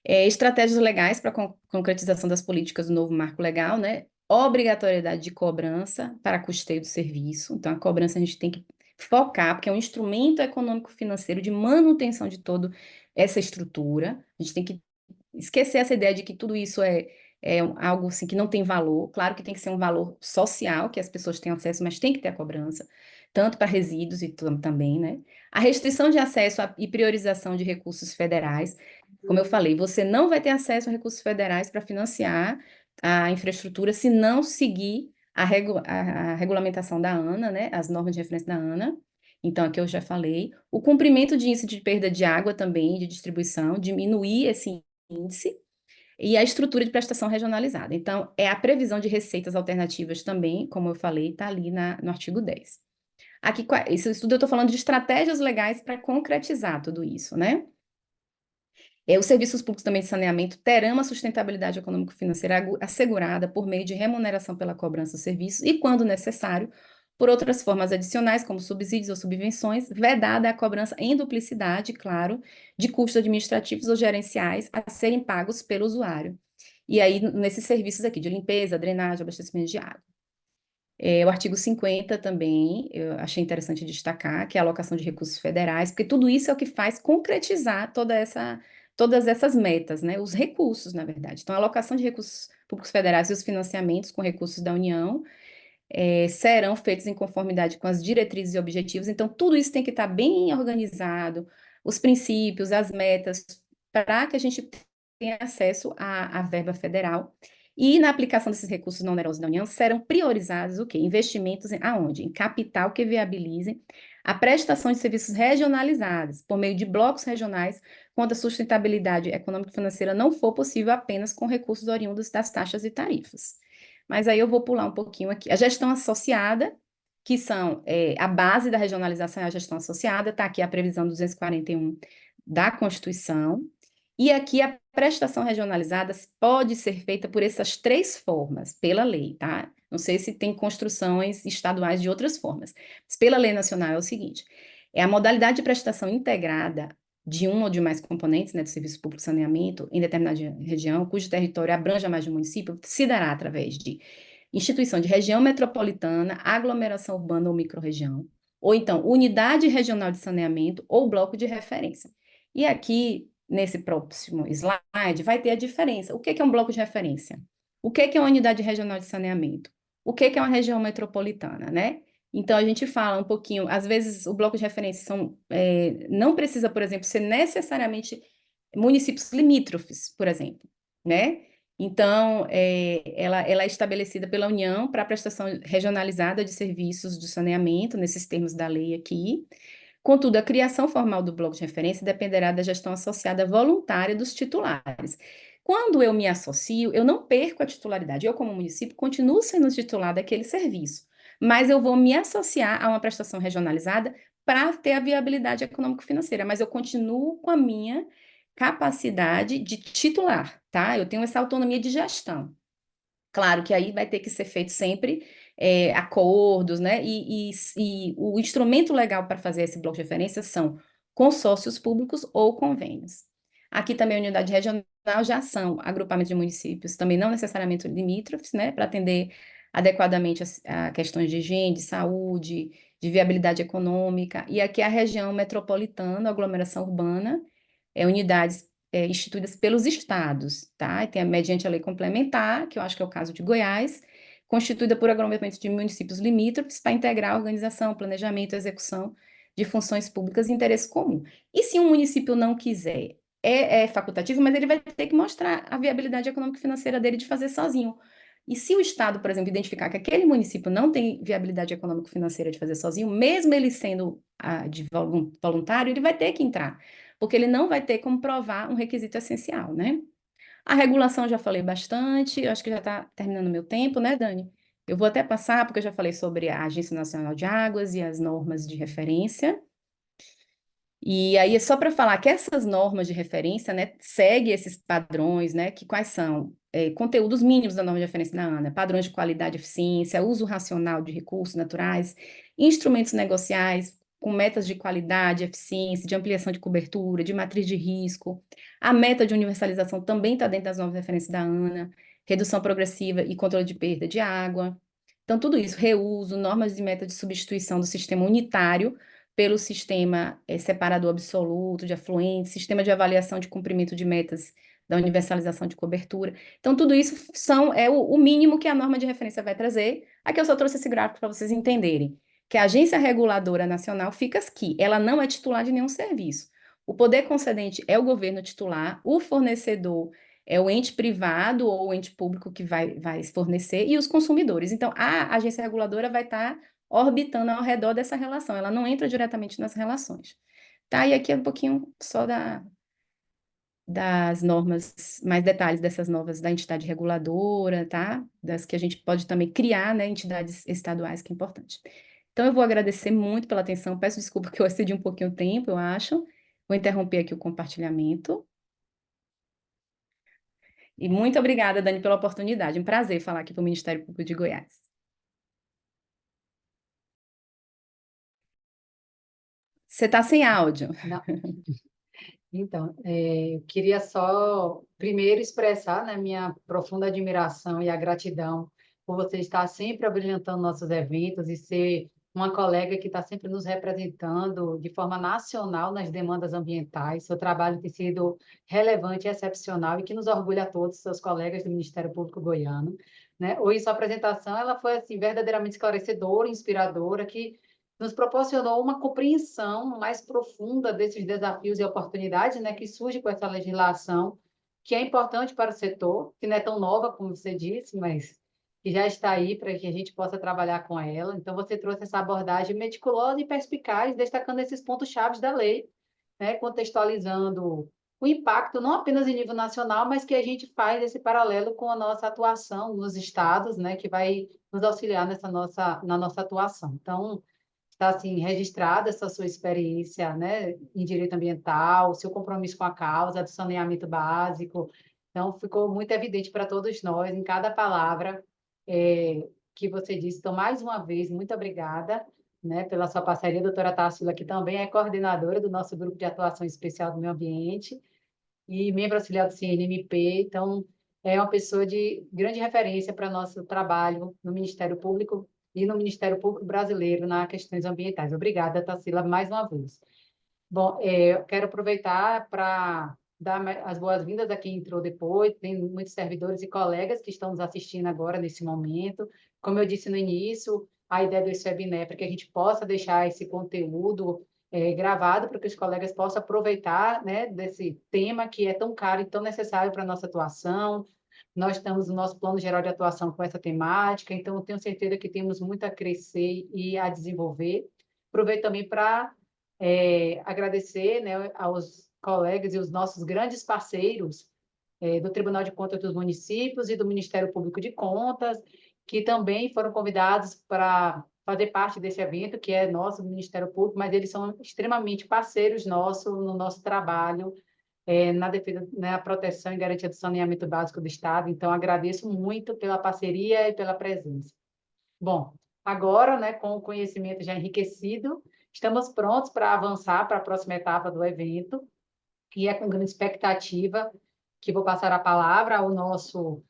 Estratégias legais para concretização das políticas do novo marco legal, né? Obrigatoriedade de cobrança para custeio do serviço. Então, a cobrança a gente tem que focar, porque é um instrumento econômico-financeiro de manutenção de toda essa estrutura. A gente tem que esquecer essa ideia de que tudo isso é algo assim que não tem valor. Claro que tem que ser um valor social, que as pessoas tenham acesso, mas tem que ter a cobrança, tanto para resíduos e também, né? A restrição de acesso e priorização de recursos federais. Como eu falei, você não vai ter acesso a recursos federais para financiar a infraestrutura se não seguir a regulamentação da ANA, né? As normas de referência da ANA. Então, aqui eu já falei. O cumprimento de índice de perda de água também, de distribuição, diminuir esse índice, e a estrutura de prestação regionalizada. Então, é a previsão de receitas alternativas também, como eu falei, está ali no artigo 10. Aqui, esse estudo eu estou falando de estratégias legais para concretizar tudo isso, né? Os serviços públicos também de saneamento terão uma sustentabilidade econômico-financeira assegurada por meio de remuneração pela cobrança dos serviços e, quando necessário, por outras formas adicionais, como subsídios ou subvenções, vedada a cobrança em duplicidade, claro, de custos administrativos ou gerenciais a serem pagos pelo usuário. E aí, nesses serviços aqui de limpeza, drenagem, abastecimento de água. O artigo 50 também, eu achei interessante destacar, que é a alocação de recursos federais, porque tudo isso é o que faz concretizar todas essas metas, né? Os recursos, na verdade. Então, a alocação de recursos públicos federais e os financiamentos com recursos da União serão feitos em conformidade com as diretrizes e objetivos. Então, tudo isso tem que estar bem organizado, os princípios, as metas, para que a gente tenha acesso à verba federal. E na aplicação desses recursos não onerosos da União, serão priorizados o quê? Investimentos aonde? Em capital que viabilizem a prestação de serviços regionalizados, por meio de blocos regionais, quando a sustentabilidade econômica e financeira não for possível apenas com recursos oriundos das taxas e tarifas. Mas aí eu vou pular um pouquinho aqui. A gestão associada, que são a base da regionalização, é a gestão associada, está aqui a previsão 241 da Constituição. E aqui a prestação regionalizada pode ser feita por essas três formas, pela lei, tá? Não sei se tem construções estaduais de outras formas, mas pela lei nacional é o seguinte: é a modalidade de prestação integrada de um ou de mais componentes, né, do serviço público de saneamento em determinada região, cujo território abranja mais de um município, se dará através de instituição de região metropolitana, aglomeração urbana ou microrregião, ou então unidade regional de saneamento ou bloco de referência. E aqui, nesse próximo slide, vai ter a diferença. O que é um bloco de referência? O que é uma unidade regional de saneamento? O que é uma região metropolitana, né? Então, a gente fala um pouquinho, às vezes o bloco de referência não precisa, por exemplo, ser necessariamente municípios limítrofes, por exemplo, né? Então, ela é estabelecida pela União para a prestação regionalizada de serviços de saneamento, nesses termos da lei aqui. Contudo, a criação formal do bloco de referência dependerá da gestão associada voluntária dos titulares. Quando eu me associo, eu não perco a titularidade. Eu, como município, continuo sendo titular daquele serviço, mas eu vou me associar a uma prestação regionalizada para ter a viabilidade econômico-financeira, mas eu continuo com a minha capacidade de titular, tá? Eu tenho essa autonomia de gestão. Claro que aí vai ter que ser feito sempre acordos, né? E o instrumento legal para fazer esse bloco de referência são consórcios públicos ou convênios. Aqui também a unidade regional já são agrupamentos de municípios, também não necessariamente limítrofes, né? Para atender adequadamente a questões de higiene, de saúde, de viabilidade econômica. E aqui a região metropolitana, aglomeração urbana, unidades instituídas pelos estados, tá? E tem mediante a lei complementar, que eu acho que é o caso de Goiás, constituída por agrupamentos de municípios limítrofes para integrar a organização, planejamento e execução de funções públicas de interesse comum. E se um município não quiser, é facultativo, mas ele vai ter que mostrar a viabilidade econômica e financeira dele de fazer sozinho. E se o Estado, por exemplo, identificar que aquele município não tem viabilidade econômico-financeira de fazer sozinho, mesmo ele sendo de voluntário, ele vai ter que entrar, porque ele não vai ter como provar um requisito essencial, né? A regulação eu já falei bastante, eu acho que já está terminando o meu tempo, né, Dani? Eu vou até passar, porque eu já falei sobre a Agência Nacional de Águas e as normas de referência. E aí é só para falar que essas normas de referência, né, seguem esses padrões, né, que quais são? Conteúdos mínimos da norma de referência da ANA, padrões de qualidade e eficiência, uso racional de recursos naturais, instrumentos negociais com metas de qualidade, eficiência, de ampliação de cobertura, de matriz de risco. A meta de universalização também está dentro das normas de referência da ANA, redução progressiva e controle de perda de água. Então, tudo isso, reuso, normas de meta de substituição do sistema unitário pelo sistema separador absoluto de afluentes, sistema de avaliação de cumprimento de metas da universalização de cobertura. Então, tudo isso é o mínimo que a norma de referência vai trazer. Aqui eu só trouxe esse gráfico para vocês entenderem que a Agência Reguladora Nacional fica aqui, ela não é titular de nenhum serviço. O poder concedente é o governo titular, o fornecedor é o ente privado ou o ente público que vai fornecer, e os consumidores. Então, a agência reguladora vai estar orbitando ao redor dessa relação, ela não entra diretamente nas relações. Tá? E aqui é um pouquinho só das normas, mais detalhes dessas novas da entidade reguladora, tá? Das que a gente pode também criar, né, entidades estaduais, que é importante. Então, eu vou agradecer muito pela atenção, peço desculpa que eu excedi um pouquinho o tempo, eu acho. Vou interromper aqui o compartilhamento. E muito obrigada, Dani, pela oportunidade. Um prazer falar aqui para o Ministério Público de Goiás. Você está sem áudio. Não. Então, eu queria só primeiro expressar, né, minha profunda admiração e a gratidão por você estar sempre abrilhantando nossos eventos e ser uma colega que está sempre nos representando de forma nacional nas demandas ambientais. Seu trabalho tem sido relevante e excepcional e que nos orgulha a todos, seus colegas do Ministério Público Goiano, né? Hoje sua apresentação ela foi assim verdadeiramente esclarecedora, inspiradora, que nos proporcionou uma compreensão mais profunda desses desafios e oportunidades, né, que surgem com essa legislação, que é importante para o setor, que não é tão nova como você disse, mas que já está aí para que a gente possa trabalhar com ela. Então, você trouxe essa abordagem meticulosa e perspicaz, destacando esses pontos chaves da lei, né, contextualizando o impacto não apenas em nível nacional, mas que a gente faz esse paralelo com a nossa atuação nos estados, né, que vai nos auxiliar na nossa atuação. Então, está assim registrada essa sua experiência, né, em direito ambiental, seu compromisso com a causa do saneamento básico. Então, ficou muito evidente para todos nós, em cada palavra que você disse. Então, mais uma vez, muito obrigada, né, pela sua parceria, doutora Társila, que também é coordenadora do nosso Grupo de Atuação Especial do Meio Ambiente e membro auxiliar do CNMP. Então, é uma pessoa de grande referência para nosso trabalho no Ministério Público e no Ministério Público Brasileiro nas questões ambientais. Obrigada, Tarsila, mais uma vez. Bom, eu quero aproveitar para dar as boas-vindas a quem entrou depois. Tem muitos servidores e colegas que estão nos assistindo agora, nesse momento. Como eu disse no início, a ideia desse webinar é para que a gente possa deixar esse conteúdo gravado para que os colegas possam aproveitar, né, desse tema que é tão caro e tão necessário para a nossa atuação. Nós estamos no nosso plano geral de atuação com essa temática, então eu tenho certeza que temos muito a crescer e a desenvolver. Aproveito também para agradecer, né, aos colegas e os nossos grandes parceiros do Tribunal de Contas dos Municípios e do Ministério Público de Contas, que também foram convidados para fazer parte desse evento, que é nosso, do Ministério Público, mas eles são extremamente parceiros nossos no nosso trabalho na defesa, na proteção e garantia do saneamento básico do Estado. Então, agradeço muito pela parceria e pela presença. Bom, agora, né, com o conhecimento já enriquecido, estamos prontos para avançar para a próxima etapa do evento, e é com grande expectativa que vou passar a palavra ao nosso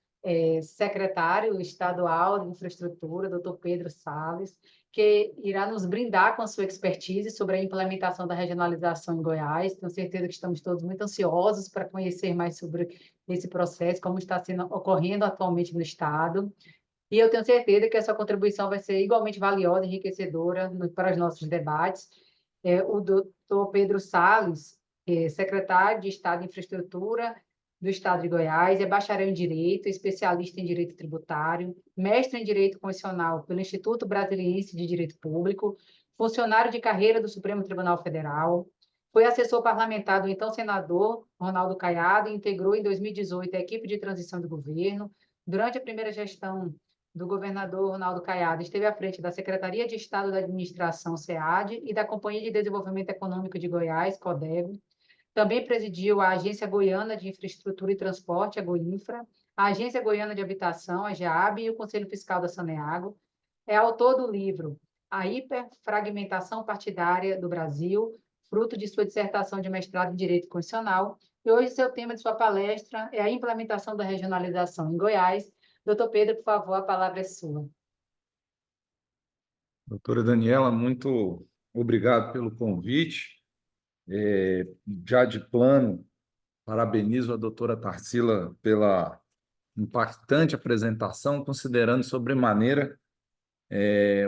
secretário estadual de infraestrutura, doutor Pedro Salles, que irá nos brindar com a sua expertise sobre a implementação da regionalização em Goiás. Tenho certeza que estamos todos muito ansiosos para conhecer mais sobre esse processo, como está sendo ocorrendo atualmente no Estado. E eu tenho certeza que essa contribuição vai ser igualmente valiosa e enriquecedora para os nossos debates. O doutor Pedro Salles, secretário de Estado de Infraestrutura do Estado de Goiás, é bacharel em Direito, especialista em Direito Tributário, mestre em Direito Constitucional pelo Instituto Brasiliense de Direito Público, funcionário de carreira do Supremo Tribunal Federal, foi assessor parlamentar do então senador Ronaldo Caiado e integrou em 2018 a equipe de transição do governo. Durante a primeira gestão do governador Ronaldo Caiado, esteve à frente da Secretaria de Estado da Administração, SEAD, e da Companhia de Desenvolvimento Econômico de Goiás, CODEGO. Também presidiu a Agência Goiana de Infraestrutura e Transporte, a Goinfra, a Agência Goiana de Habitação, a GEAB, e o Conselho Fiscal da Saneago. É autor do livro A Hiperfragmentação Partidária do Brasil, fruto de sua dissertação de mestrado em Direito Constitucional. E hoje seu tema de sua palestra é a implementação da regionalização em Goiás. Doutor Pedro, por favor, a palavra é sua. Doutora Daniela, muito obrigado pelo convite. Já de plano, parabenizo a doutora Tarsila pela impactante apresentação, considerando sobremaneira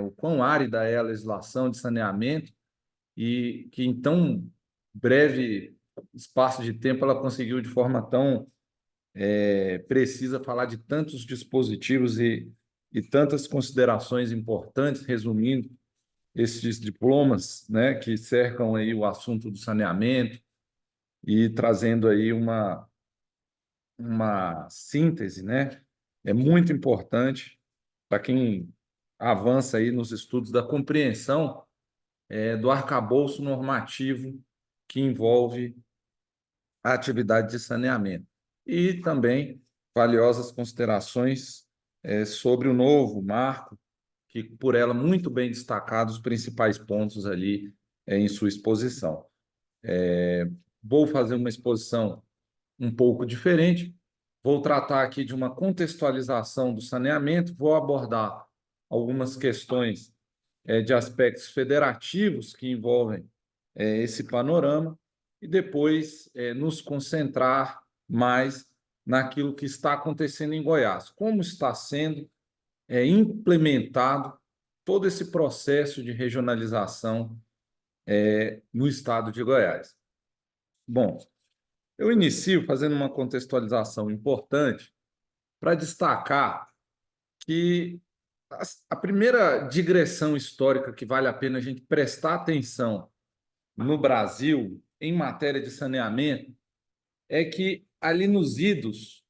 o quão árida é a legislação de saneamento e que em tão breve espaço de tempo ela conseguiu de forma tão precisa falar de tantos dispositivos e tantas considerações importantes, resumindo esses diplomas, né, que cercam aí o assunto do saneamento e trazendo aí uma síntese, né? É muito importante para quem avança aí nos estudos da compreensão do arcabouço normativo que envolve a atividade de saneamento. E também valiosas considerações sobre o novo marco, que por ela muito bem destacados os principais pontos ali em sua exposição. Vou fazer uma exposição um pouco diferente, vou tratar aqui de uma contextualização do saneamento, vou abordar algumas questões de aspectos federativos que envolvem esse panorama e depois nos concentrar mais naquilo que está acontecendo em Goiás, como está sendo implementado todo esse processo de regionalização no estado de Goiás. Bom, eu inicio fazendo uma contextualização importante para destacar que a primeira digressão histórica que vale a pena a gente prestar atenção no Brasil em matéria de saneamento é que ali nos idos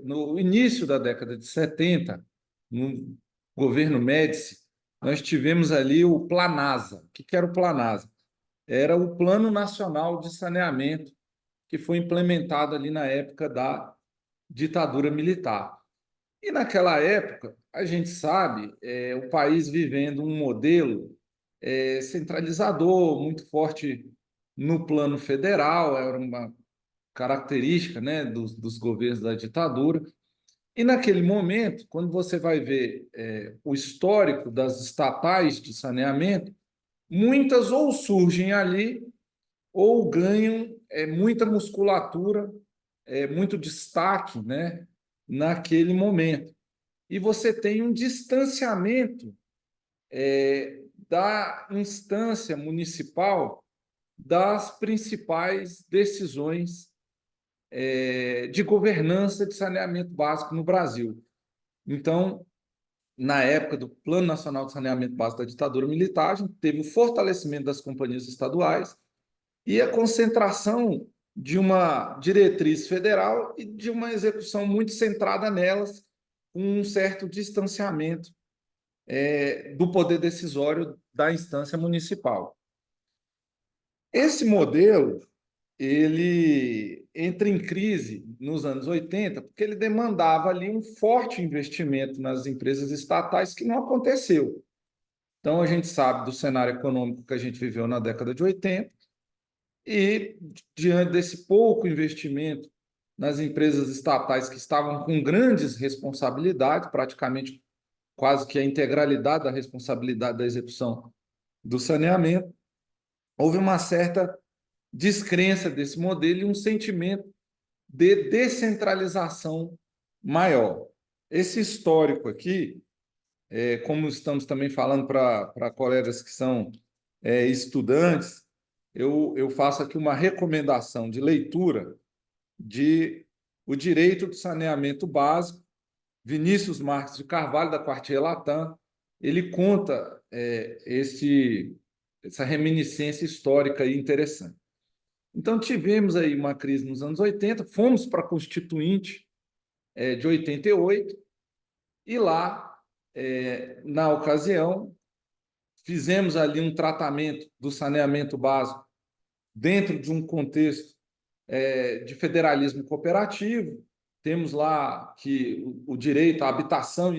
no início da década de 70, no governo Médici, nós tivemos ali o Planasa. O que era o Planasa? Era o Plano Nacional de Saneamento, que foi implementado ali na época da ditadura militar. E naquela época, a gente sabe, o país vivendo um modelo centralizador, muito forte no plano federal, era uma característica, né, dos governos da ditadura, E naquele momento, quando você vai ver o histórico das estatais de saneamento, muitas ou surgem ali ou ganham muita musculatura, muito destaque, né, naquele momento. E você tem um distanciamento da instância municipal das principais decisões de governança de saneamento básico no Brasil. Então, na época do Plano Nacional de Saneamento Básico da ditadura militar, a gente teve o fortalecimento das companhias estaduais e a concentração de uma diretriz federal e de uma execução muito centrada nelas, com um certo distanciamento do poder decisório da instância municipal. Esse modelo ele entra em crise nos anos 80, porque ele demandava ali um forte investimento nas empresas estatais que não aconteceu. Então, a gente sabe do cenário econômico que a gente viveu na década de 80 e, diante desse pouco investimento nas empresas estatais que estavam com grandes responsabilidades, praticamente quase que a integralidade da responsabilidade da execução do saneamento, houve uma certa descrença desse modelo e um sentimento de descentralização maior. Esse histórico aqui, como estamos também falando para colegas que são estudantes, eu faço aqui uma recomendação de leitura de O Direito do Saneamento Básico, Vinícius Marques de Carvalho, da Quartier Latam. Ele conta essa reminiscência histórica aí interessante. Então, tivemos aí uma crise nos anos 80, fomos para a Constituinte de 88, e lá, na ocasião, fizemos ali um tratamento do saneamento básico dentro de um contexto de federalismo cooperativo. Temos lá que o direito à habitação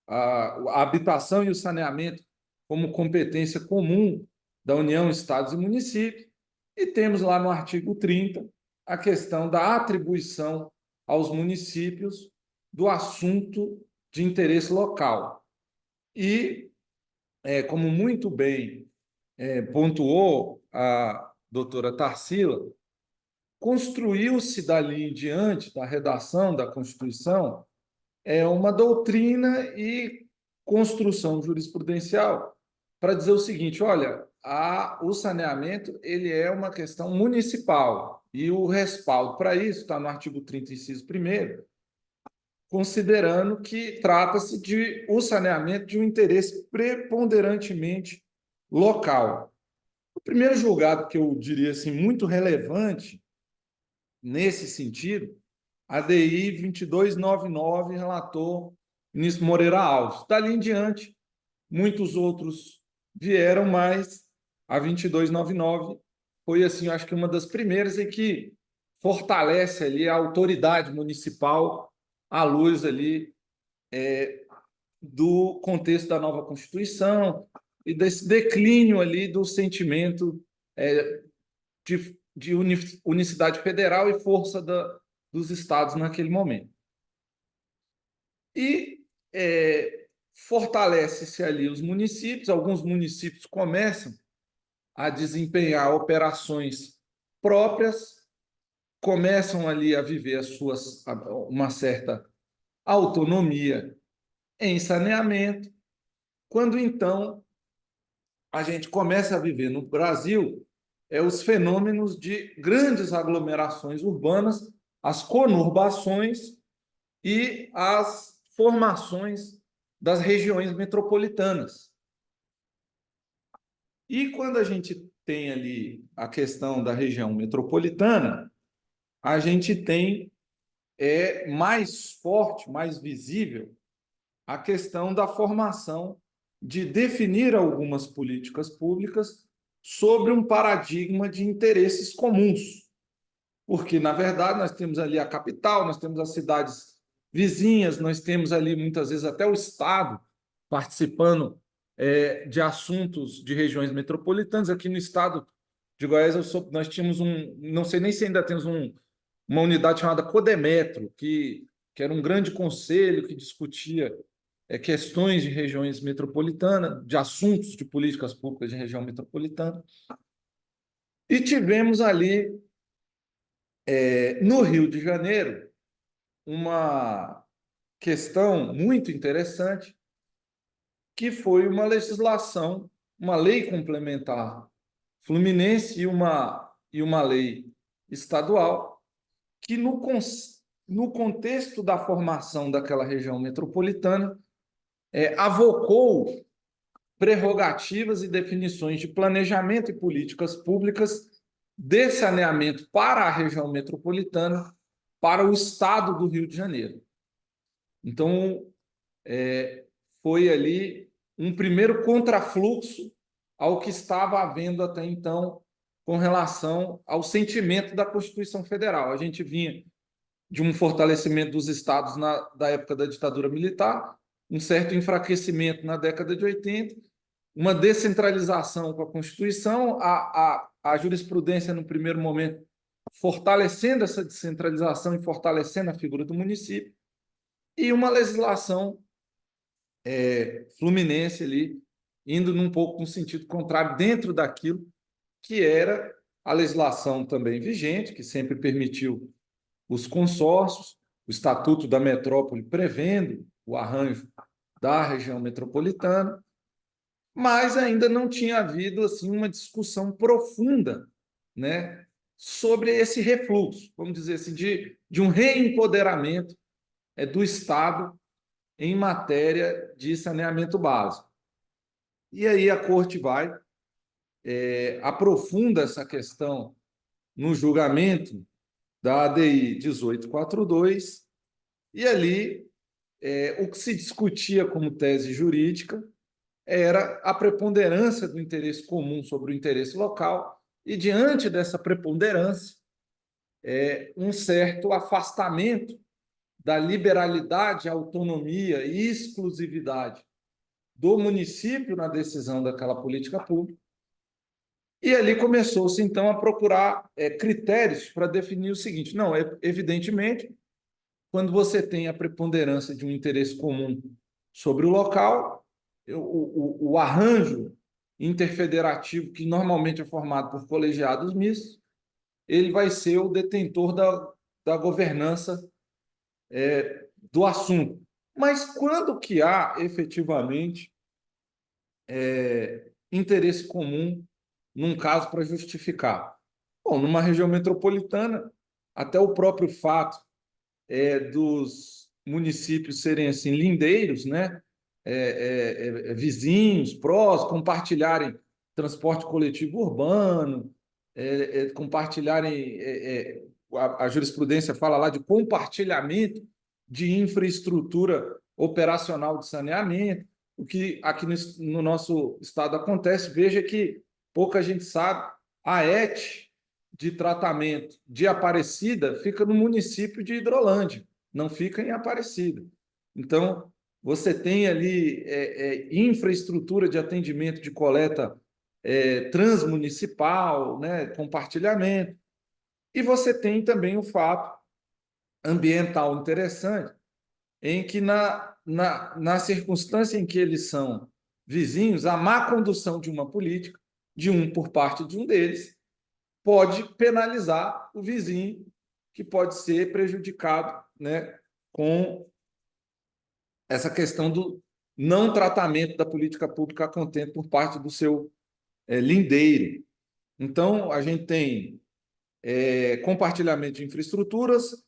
a habitação e o saneamento como competência comum da União, Estados e municípios. E temos lá no artigo 30 a questão da atribuição aos municípios do assunto de interesse local. E, como muito bem pontuou a doutora Tarsila, construiu-se dali em diante, da redação da Constituição, uma doutrina e construção jurisprudencial para dizer o seguinte: olha, o saneamento ele é uma questão municipal e o respaldo para isso está no artigo 30, inciso 1º, considerando que trata-se de o saneamento de um interesse preponderantemente local. O primeiro julgado que eu diria assim muito relevante nesse sentido, a DI 2299, relator ministro Moreira Alves. Dali em diante, muitos outros vieram, mas a 2299 foi, assim, eu acho que uma das primeiras em que fortalece ali a autoridade municipal à luz ali do contexto da nova Constituição e desse declínio ali do sentimento de unicidade federal e força dos estados naquele momento. E fortalece-se ali os municípios, alguns municípios começam a desempenhar operações próprias, começam ali a viver uma certa autonomia em saneamento, quando então a gente começa a viver no Brasil os fenômenos de grandes aglomerações urbanas, as conurbações e as formações das regiões metropolitanas. E quando a gente tem ali a questão da região metropolitana, a gente tem mais forte, mais visível, a questão da formação de definir algumas políticas públicas sobre um paradigma de interesses comuns. Porque, na verdade, nós temos ali a capital, nós temos as cidades vizinhas, nós temos ali, muitas vezes, até o Estado participando de assuntos de regiões metropolitanas. Aqui no estado de Goiás, nós tínhamos não sei nem se ainda temos uma unidade chamada Codemetro, que que era um grande conselho que discutia questões de regiões metropolitanas, de assuntos de políticas públicas de região metropolitana. E tivemos ali, no Rio de Janeiro, uma questão muito interessante, que foi uma legislação, uma lei complementar fluminense e uma lei estadual, que no contexto da formação daquela região metropolitana, avocou prerrogativas e definições de planejamento e políticas públicas de saneamento para a região metropolitana, para o estado do Rio de Janeiro. Então, foi ali um primeiro contrafluxo ao que estava havendo até então com relação ao sentimento da Constituição Federal. A gente vinha de um fortalecimento dos estados da época da ditadura militar, um certo enfraquecimento na década de 80, uma descentralização com a Constituição, a jurisprudência, no primeiro momento, fortalecendo essa descentralização e fortalecendo a figura do município, e uma legislação fluminense ali, indo um pouco no sentido contrário, dentro daquilo que era a legislação também vigente, que sempre permitiu os consórcios, o Estatuto da Metrópole prevendo o arranjo da região metropolitana, mas ainda não tinha havido assim uma discussão profunda, né, sobre esse refluxo, vamos dizer assim, de um reempoderamento do Estado em matéria de saneamento básico. E aí a Corte vai, aprofunda essa questão no julgamento da ADI 1842, e ali o que se discutia como tese jurídica era a preponderância do interesse comum sobre o interesse local, e diante dessa preponderância, um certo afastamento da liberalidade, autonomia e exclusividade do município na decisão daquela política pública. E ali começou-se, então, a procurar critérios para definir o seguinte: não, evidentemente, quando você tem a preponderância de um interesse comum sobre o local, o arranjo interfederativo, que normalmente é formado por colegiados mistos, ele vai ser o detentor da governança do assunto. Mas quando que há efetivamente interesse comum num caso para justificar? Bom, numa região metropolitana, até o próprio fato dos municípios serem assim lindeiros, né? Vizinhos, prós, compartilharem transporte coletivo urbano, compartilharem, a jurisprudência fala lá de compartilhamento de infraestrutura operacional de saneamento, o que aqui no nosso estado acontece. Veja que pouca gente sabe, a ET de tratamento de Aparecida fica no município de Hidrolândia, não fica em Aparecida. Então, você tem ali infraestrutura de atendimento de coleta transmunicipal, né, compartilhamento, e você tem também o fato ambiental interessante, em que na circunstância em que eles são vizinhos, a má condução de uma política, por parte de um deles, pode penalizar o vizinho, que pode ser prejudicado, né, com essa questão do não tratamento da política pública a contento por parte do seu lindeiro. Então, a gente tem compartilhamento de infraestruturas,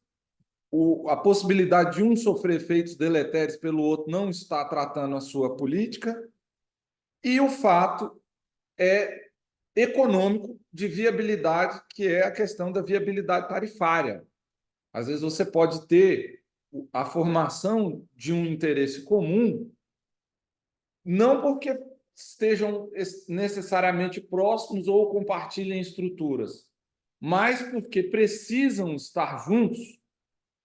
a possibilidade de um sofrer efeitos deletérios pelo outro não está tratando a sua política, e o fato econômico de viabilidade, que é a questão da viabilidade tarifária. Às vezes você pode ter a formação de um interesse comum, não porque estejam necessariamente próximos ou compartilhem estruturas, mas porque precisam estar juntos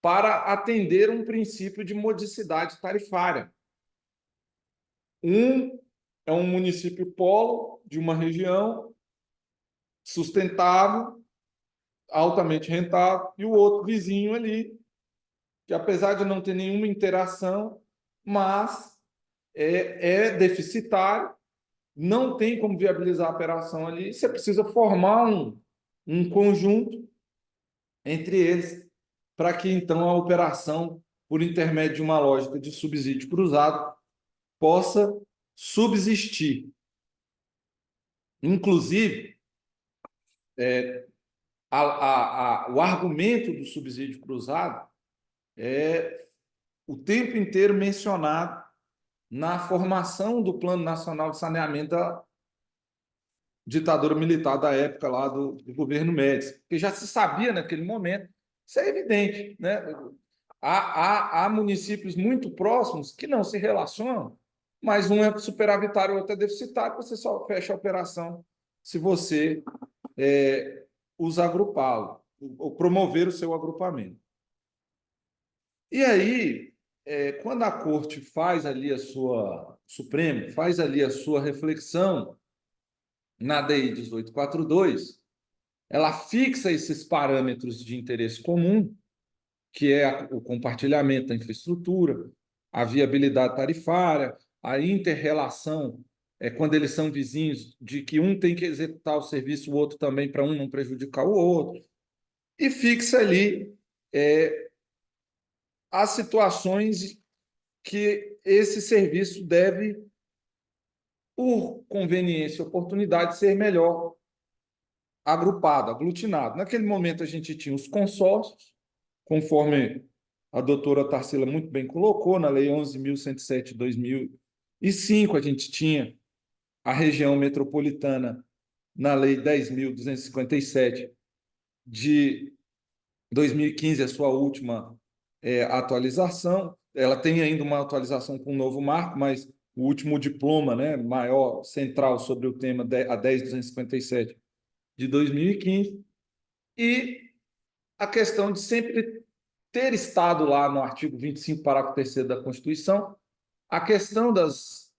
para atender um princípio de modicidade tarifária. É um município polo de uma região sustentável, altamente rentável, e o outro vizinho ali que apesar de não ter nenhuma interação, mas é deficitário, não tem como viabilizar a operação ali, você precisa formar um conjunto entre eles, para que então a operação, por intermédio de uma lógica de subsídio cruzado, possa subsistir. Inclusive, o argumento do subsídio cruzado é o tempo inteiro mencionado na formação do Plano Nacional de Saneamento da ditadura militar da época lá do governo Médici, porque já se sabia naquele momento, isso é evidente, né? Há municípios muito próximos que não se relacionam, mas um é superavitário, o outro é deficitário, você só fecha a operação se você os agrupá-lo, ou promover o seu agrupamento. E aí, quando a Corte faz ali Supremo faz ali a sua reflexão na DI 1842, ela fixa esses parâmetros de interesse comum, que é o compartilhamento da infraestrutura, a viabilidade tarifária, a inter-relação, quando eles são vizinhos, de que um tem que executar o serviço, o outro também, para um não prejudicar o outro, e fixa ali as situações que esse serviço deve, por conveniência e oportunidade, ser melhor agrupado, aglutinado. Naquele momento, a gente tinha os consórcios, conforme a doutora Tarsila muito bem colocou, na Lei 11.107 de 2005, a gente tinha a região metropolitana na Lei 10.257 de 2015, a sua última atualização. Ela tem ainda uma atualização com um novo marco, mas o último diploma, né, maior, central sobre o tema, a 10.257 de 2015, e a questão de sempre ter estado lá no artigo 25, parágrafo 3º da Constituição, a questão das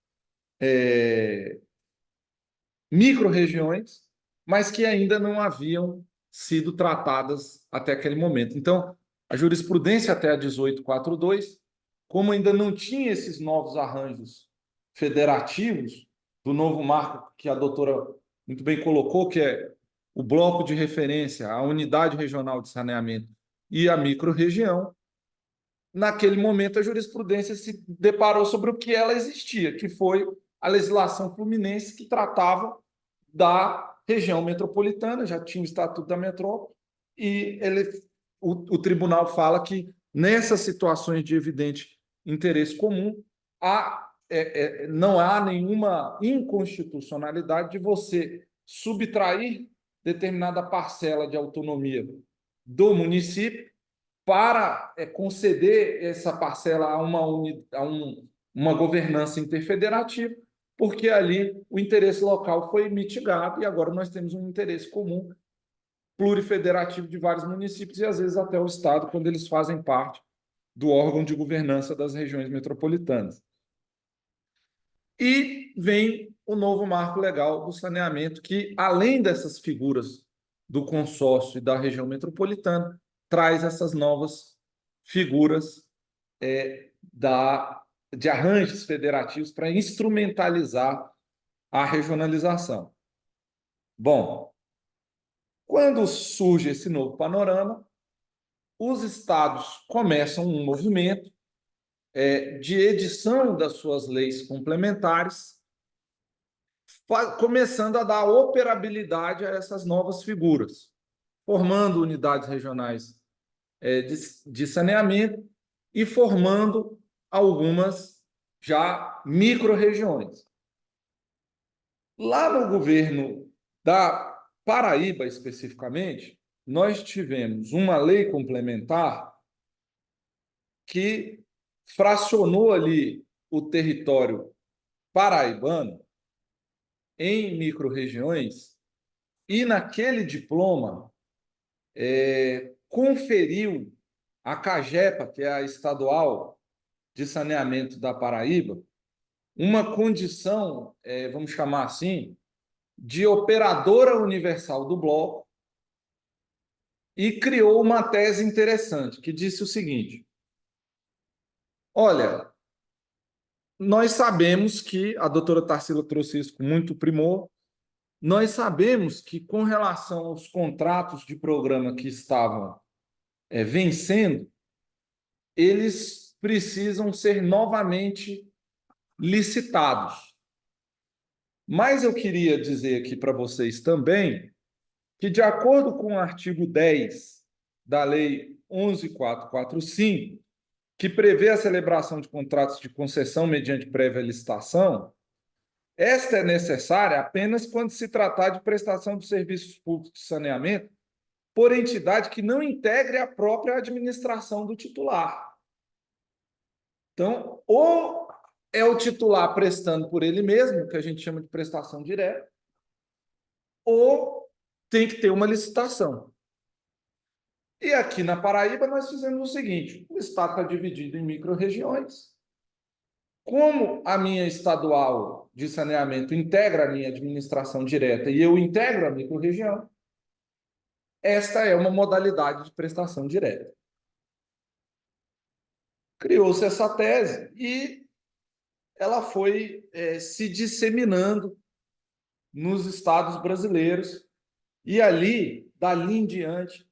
micro-regiões, mas que ainda não haviam sido tratadas até aquele momento. Então, a jurisprudência até a 1842, como ainda não tinha esses novos arranjos federativos, do novo marco que a doutora muito bem colocou, que é o bloco de referência, a unidade regional de saneamento e a micro-região, naquele momento a jurisprudência se deparou sobre o que ela existia, que foi a legislação fluminense, que tratava da região metropolitana, já tinha o Estatuto da Metrópole, e o tribunal fala que nessas situações de evidente interesse comum, não há nenhuma inconstitucionalidade de você subtrair determinada parcela de autonomia do município para conceder essa parcela a uma governança interfederativa, porque ali o interesse local foi mitigado e agora nós temos um interesse comum plurifederativo de vários municípios e, às vezes, até o Estado, quando eles fazem parte do órgão de governança das regiões metropolitanas. E vem o novo marco legal do saneamento, que, além dessas figuras do consórcio e da região metropolitana, traz essas novas figuras de arranjos federativos para instrumentalizar a regionalização. Bom, quando surge esse novo panorama, os estados começam um movimento de edição das suas leis complementares, começando a dar operabilidade a essas novas figuras, formando unidades regionais de saneamento e formando algumas já micro-regiões. Lá no governo da Paraíba, especificamente, nós tivemos uma lei complementar que fracionou ali o território paraibano em micro-regiões e, naquele diploma, conferiu à CAGEPA, que é a estadual de saneamento da Paraíba, uma condição, vamos chamar assim, de operadora universal do bloco, e criou uma tese interessante, que disse o seguinte: Olha, nós sabemos que a doutora Tarsila trouxe isso com muito primor. Nós sabemos que, com relação aos contratos de programa que estavam vencendo, eles precisam ser novamente licitados. Mas eu queria dizer aqui para vocês também que, de acordo com o artigo 10 da Lei 11.445, que prevê a celebração de contratos de concessão mediante prévia licitação, esta é necessária apenas quando se tratar de prestação de serviços públicos de saneamento por entidade que não integre a própria administração do titular. Então, ou é o titular prestando por ele mesmo, que a gente chama de prestação direta, ou tem que ter uma licitação. E aqui na Paraíba nós fizemos o seguinte: o estado está dividido em micro-regiões. Como a minha estadual de saneamento integra a minha administração direta e eu integro a micro-região, esta é uma modalidade de prestação direta. Criou-se essa tese e ela foi se disseminando nos estados brasileiros, e ali, dali em diante,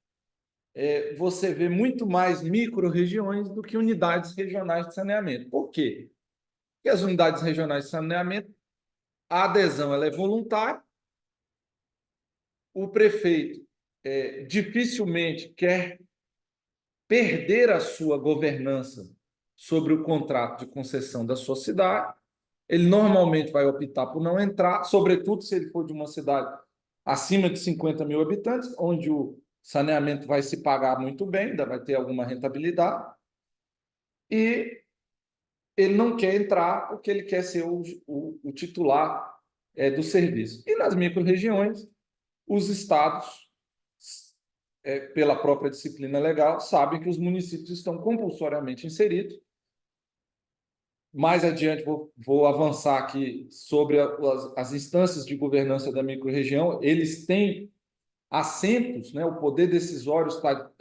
você vê muito mais micro-regiões do que unidades regionais de saneamento. Por quê? Porque as unidades regionais de saneamento, a adesão ela é voluntária, o prefeito dificilmente quer perder a sua governança sobre o contrato de concessão da sua cidade, ele normalmente vai optar por não entrar, sobretudo se ele for de uma cidade acima de 50 mil habitantes, onde o saneamento vai se pagar muito bem, ainda vai ter alguma rentabilidade, e ele não quer entrar porque ele quer ser o titular do serviço. E nas micro-regiões, os estados, pela própria disciplina legal, sabem que os municípios estão compulsoriamente inseridos. Mais adiante, vou avançar aqui sobre as instâncias de governança da micro-região. Eles têm assentos, né? O poder decisório está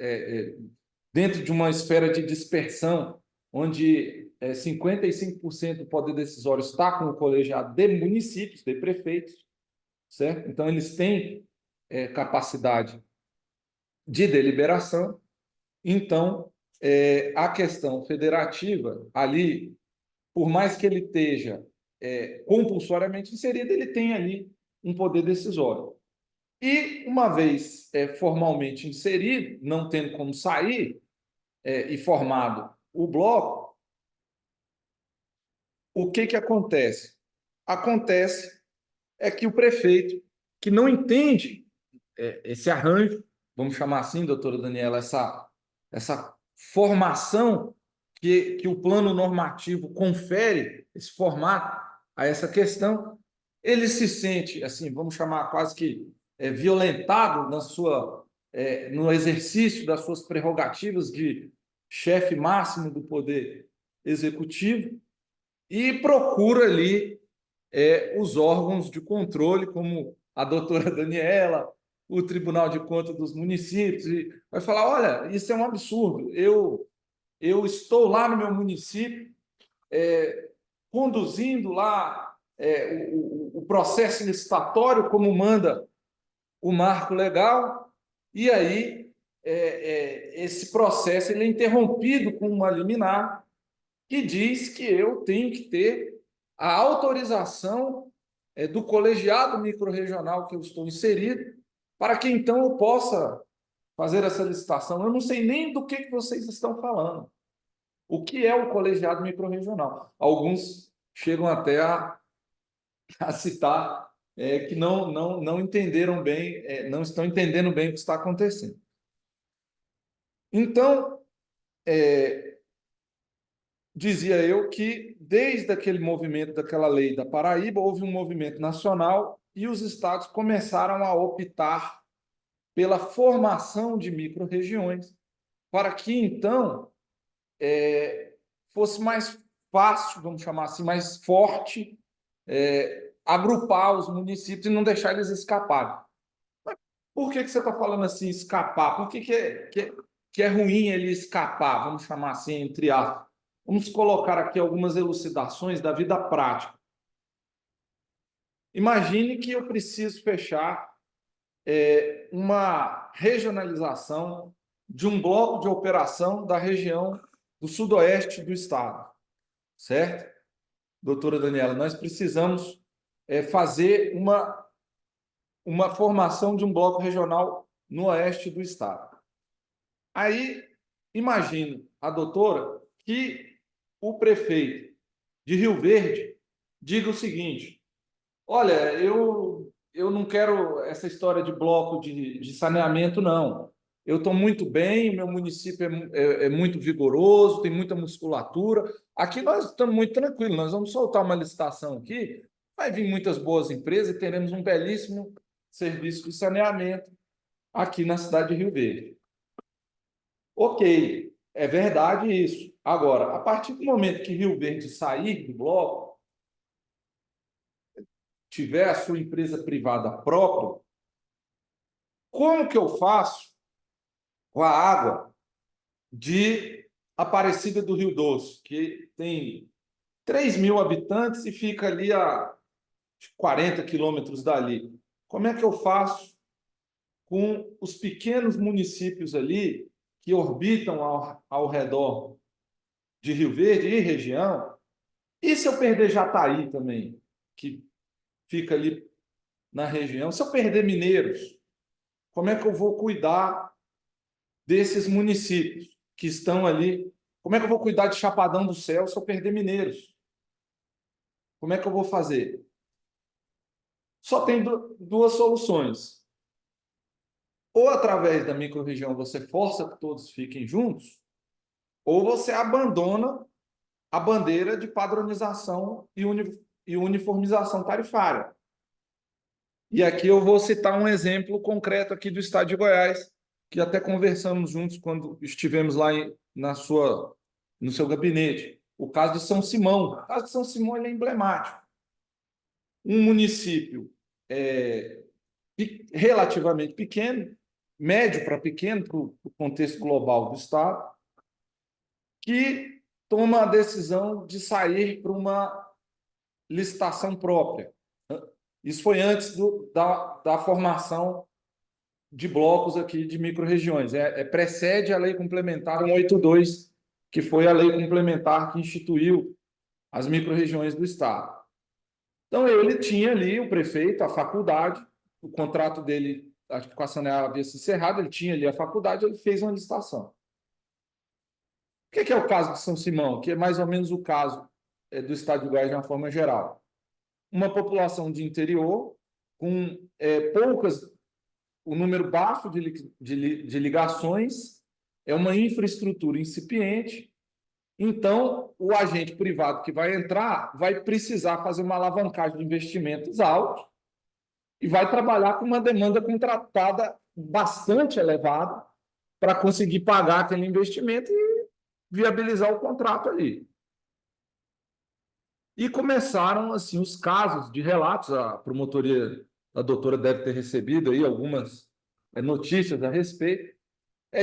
dentro de uma esfera de dispersão, onde 55% do poder decisório está com o colegiado de municípios, de prefeitos, certo? Então, eles têm capacidade de deliberação. Então, a questão federativa, ali, por mais que ele esteja compulsoriamente inserido, ele tem ali um poder decisório. E, uma vez formalmente inserido, não tendo como sair, e formado o bloco, o que acontece? Acontece que o prefeito, que não entende esse arranjo, vamos chamar assim, doutora Daniela, essa formação que o plano normativo confere, esse formato a essa questão, ele se sente, assim, vamos chamar quase que violentado no exercício das suas prerrogativas de chefe máximo do poder executivo e procura ali os órgãos de controle, como a doutora Daniela, o Tribunal de Contas dos Municípios, e vai falar: olha, isso é um absurdo, eu estou lá no meu município conduzindo lá o processo licitatório como manda o marco legal, e aí esse processo ele é interrompido com uma liminar que diz que eu tenho que ter a autorização do colegiado microrregional que eu estou inserido, para que então eu possa fazer essa licitação. Eu não sei nem do que vocês estão falando. O que é o colegiado microrregional? Alguns chegam até a citar que não entenderam bem, não estão entendendo bem o que está acontecendo. Então, dizia eu que, desde aquele movimento, daquela lei da Paraíba, houve um movimento nacional e os estados começaram a optar pela formação de micro-regiões, para que, então, fosse mais fácil, vamos chamar assim, mais forte, agrupar os municípios e não deixar eles escaparem. Mas por que você está falando assim, escapar? Por que é ruim ele escapar, vamos chamar assim, entre aspas? Vamos colocar aqui algumas elucidações da vida prática. Imagine que eu preciso fechar uma regionalização de um bloco de operação da região do sudoeste do estado, certo? Doutora Daniela, nós precisamos fazer uma formação de um bloco regional no oeste do estado. Aí, imagino a doutora que o prefeito de Rio Verde diga o seguinte: olha, eu não quero essa história de bloco de saneamento, não. Eu estou muito bem, meu município é muito vigoroso, tem muita musculatura. Aqui nós estamos muito tranquilos, nós vamos soltar uma licitação aqui, vai vir muitas boas empresas e teremos um belíssimo serviço de saneamento aqui na cidade de Rio Verde. Ok, é verdade isso. Agora, a partir do momento que Rio Verde sair do bloco, tiver a sua empresa privada própria, como que eu faço com a água de Aparecida do Rio Doce, que tem 3.000 habitantes e fica ali a 40 quilômetros dali? Como é que eu faço com os pequenos municípios ali que orbitam ao redor de Rio Verde e região? E se eu perder Jataí também, que fica ali na região? Se eu perder Mineiros, como é que eu vou cuidar desses municípios que estão ali? Como é que eu vou cuidar de Chapadão do Céu se eu perder Mineiros? Como é que eu vou fazer? Só tem duas soluções. Ou através da microrregião você força que todos fiquem juntos, ou você abandona a bandeira de padronização e uniformização tarifária. E aqui eu vou citar um exemplo concreto aqui do estado de Goiás, que até conversamos juntos quando estivemos lá no seu gabinete. O caso de São Simão. O caso de São Simão é emblemático. Um município relativamente pequeno, médio para pequeno, para o contexto global do estado, que toma a decisão de sair para uma licitação própria. Isso foi antes da formação de blocos aqui de microrregiões. Precede a Lei Complementar 182, que foi a lei complementar que instituiu as microrregiões do Estado. Então, ele tinha ali, o prefeito, a faculdade, o contrato dele, acho que com a Sanear havia se encerrado, ele tinha ali a faculdade, ele fez uma licitação. O que é o caso de São Simão? Que é mais ou menos o caso do Estado de Goiás de uma forma geral. Uma população de interior com o número baixo de ligações, é uma infraestrutura incipiente. Então, o agente privado que vai entrar vai precisar fazer uma alavancagem de investimentos altos e vai trabalhar com uma demanda contratada bastante elevada para conseguir pagar aquele investimento e viabilizar o contrato ali. E começaram assim os casos de relatos, a promotoria da doutora deve ter recebido aí algumas notícias a respeito,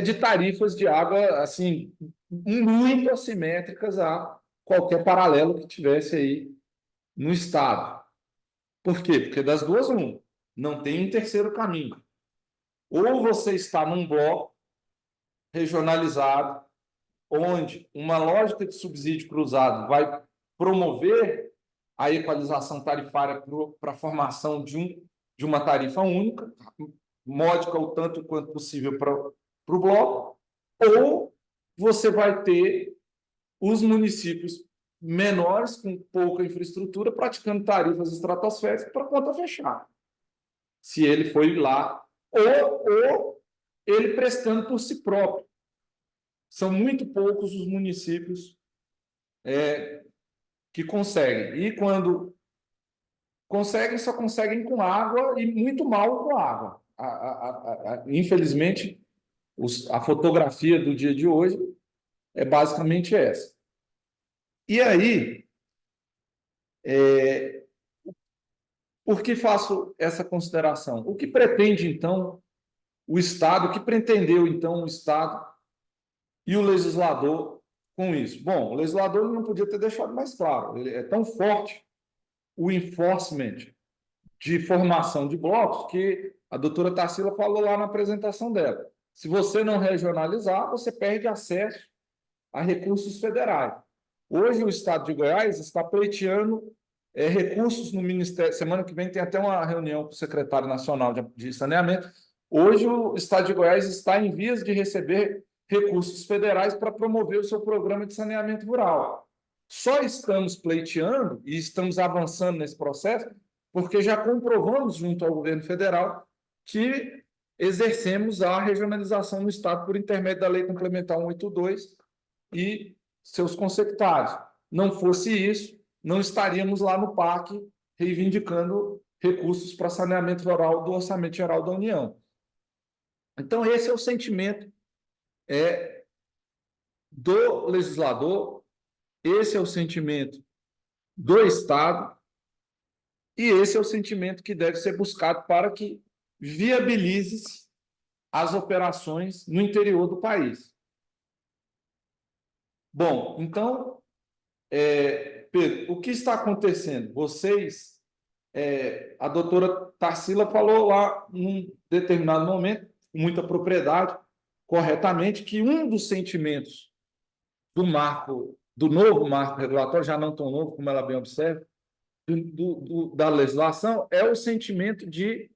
de tarifas de água assim muito assimétricas a qualquer paralelo que tivesse aí no estado. Por quê? Porque das duas, não tem um terceiro caminho. Ou você está num bloco regionalizado, onde uma lógica de subsídio cruzado vai promover a equalização tarifária para a formação de uma tarifa única, módica o tanto quanto possível para o bloco, ou você vai ter os municípios menores, com pouca infraestrutura, praticando tarifas estratosféricas para conta fechar. Se ele foi lá, ou ele prestando por si próprio. São muito poucos os municípios que conseguem. E quando conseguem, só conseguem com água e muito mal com água. Infelizmente, a fotografia do dia de hoje é basicamente essa. E aí, por que faço essa consideração? O que pretende, então, o Estado, o que pretendeu, então, o Estado e o legislador com isso? Bom, o legislador não podia ter deixado mais claro. Ele é tão forte o enforcement de formação de blocos que a doutora Tarsila falou lá na apresentação dela. Se você não regionalizar, você perde acesso a recursos federais. Hoje, o Estado de Goiás está pleiteando recursos no Ministério. Semana que vem tem até uma reunião com o secretário nacional de saneamento. Hoje, o Estado de Goiás está em vias de receber recursos federais para promover o seu programa de saneamento rural. Só estamos pleiteando e estamos avançando nesse processo porque já comprovamos junto ao governo federal que exercemos a regionalização no Estado por intermédio da Lei Complementar 182 e seus consectários. Não fosse isso, não estaríamos lá no PAC reivindicando recursos para saneamento rural do Orçamento Geral da União. Então, esse é o sentimento do legislador, esse é o sentimento do Estado e esse é o sentimento que deve ser buscado para que viabilize as operações no interior do país. Bom, então, Pedro, o que está acontecendo? Vocês, a doutora Tarsila falou lá, num determinado momento, com muita propriedade, corretamente, que um dos sentimentos do novo marco regulatório, já não tão novo, como ela bem observa, da legislação, é o sentimento de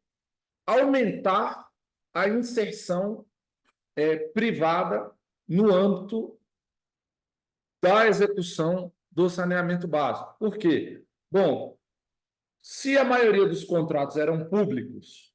aumentar a inserção privada no âmbito da execução do saneamento básico. Por quê? Bom, se a maioria dos contratos eram públicos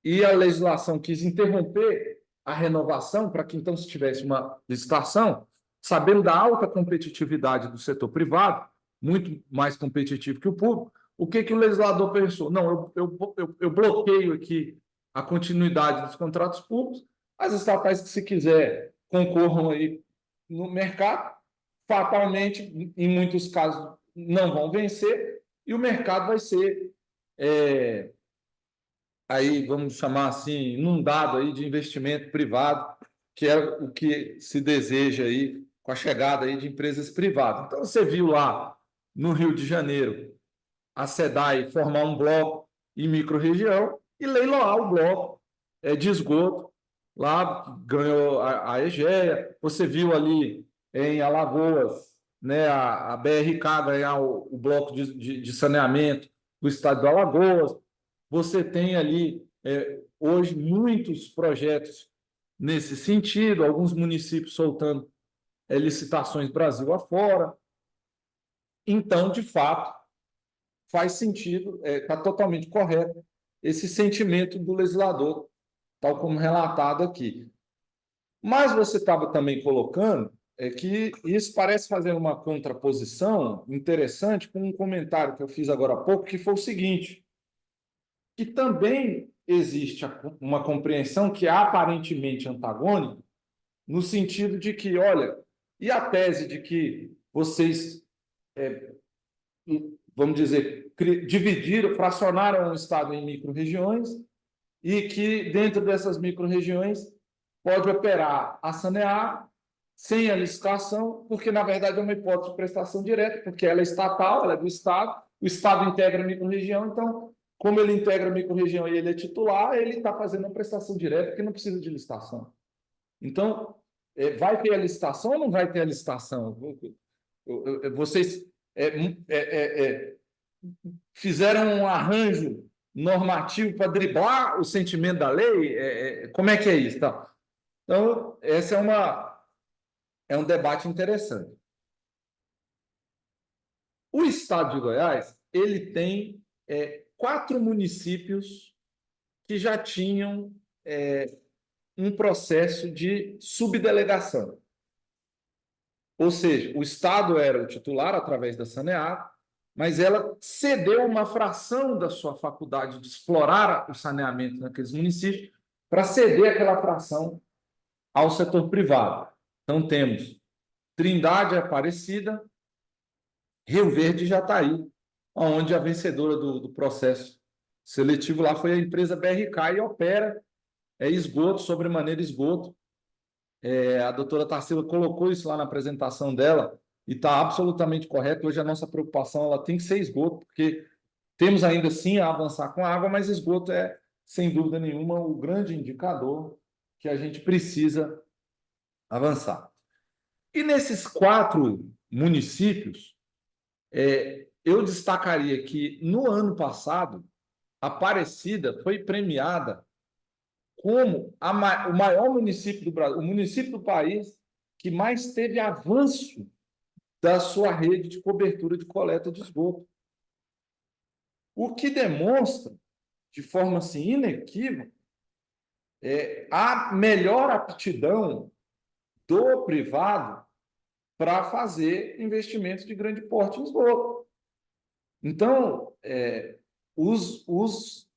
e a legislação quis interromper a renovação para que então se tivesse uma licitação, sabendo da alta competitividade do setor privado, muito mais competitivo que o público, o que o legislador pensou? Não, eu bloqueio aqui a continuidade dos contratos públicos, as estatais que, se quiser, concorram aí no mercado, fatalmente, em muitos casos, não vão vencer, e o mercado vai ser, aí vamos chamar assim, inundado aí de investimento privado, que é o que se deseja aí com a chegada aí de empresas privadas. Então, você viu lá no Rio de Janeiro a SEDAI formar um bloco em microrregião e leiloar o bloco de esgoto. Lá ganhou a EGEA. Você viu ali em Alagoas, né, a BRK ganhar o bloco de saneamento do estado de Alagoas. Você tem ali, hoje, muitos projetos nesse sentido, alguns municípios soltando licitações Brasil afora. Então, de fato, faz sentido, está totalmente correto esse sentimento do legislador, tal como relatado aqui. Mas você estava também colocando que isso parece fazer uma contraposição interessante com um comentário que eu fiz agora há pouco, que foi o seguinte, que também existe uma compreensão que é aparentemente antagônica, no sentido de que, olha, e a tese de que vocês, vamos dizer, dividiram, fracionaram o Estado em micro-regiões e que dentro dessas micro-regiões pode operar a Sanear sem a licitação, porque, na verdade, é uma hipótese de prestação direta, porque ela é estatal, ela é do Estado, o Estado integra a micro-região, então, como ele integra a micro-região e ele é titular, ele está fazendo a prestação direta, porque não precisa de licitação. Então, vai ter a licitação ou não vai ter a licitação? Vocês fizeram um arranjo normativo para driblar o sentimento da lei? Como é que é isso? Então, esse é um debate interessante. O Estado de Goiás, ele tem 4 municípios que já tinham um processo de subdelegação. Ou seja, o Estado era o titular através da Sanear, mas ela cedeu uma fração da sua faculdade de explorar o saneamento naqueles municípios para ceder aquela fração ao setor privado. Então, temos Trindade, Aparecida, Rio Verde e Jataí, onde a vencedora do processo seletivo lá foi a empresa BRK e opera esgoto, sobremaneira esgoto, A doutora Tarsila colocou isso lá na apresentação dela e está absolutamente correto. Hoje a nossa preocupação ela tem que ser esgoto, porque temos ainda sim a avançar com a água, mas esgoto é, sem dúvida nenhuma, o grande indicador que a gente precisa avançar. E nesses 4 municípios, eu destacaria que no ano passado, Aparecida foi premiada como o maior município do Brasil, o município do país que mais teve avanço da sua rede de cobertura de coleta de esgoto. O que demonstra, de forma assim, inequívoca, a melhor aptidão do privado para fazer investimentos de grande porte em esgoto. Então, os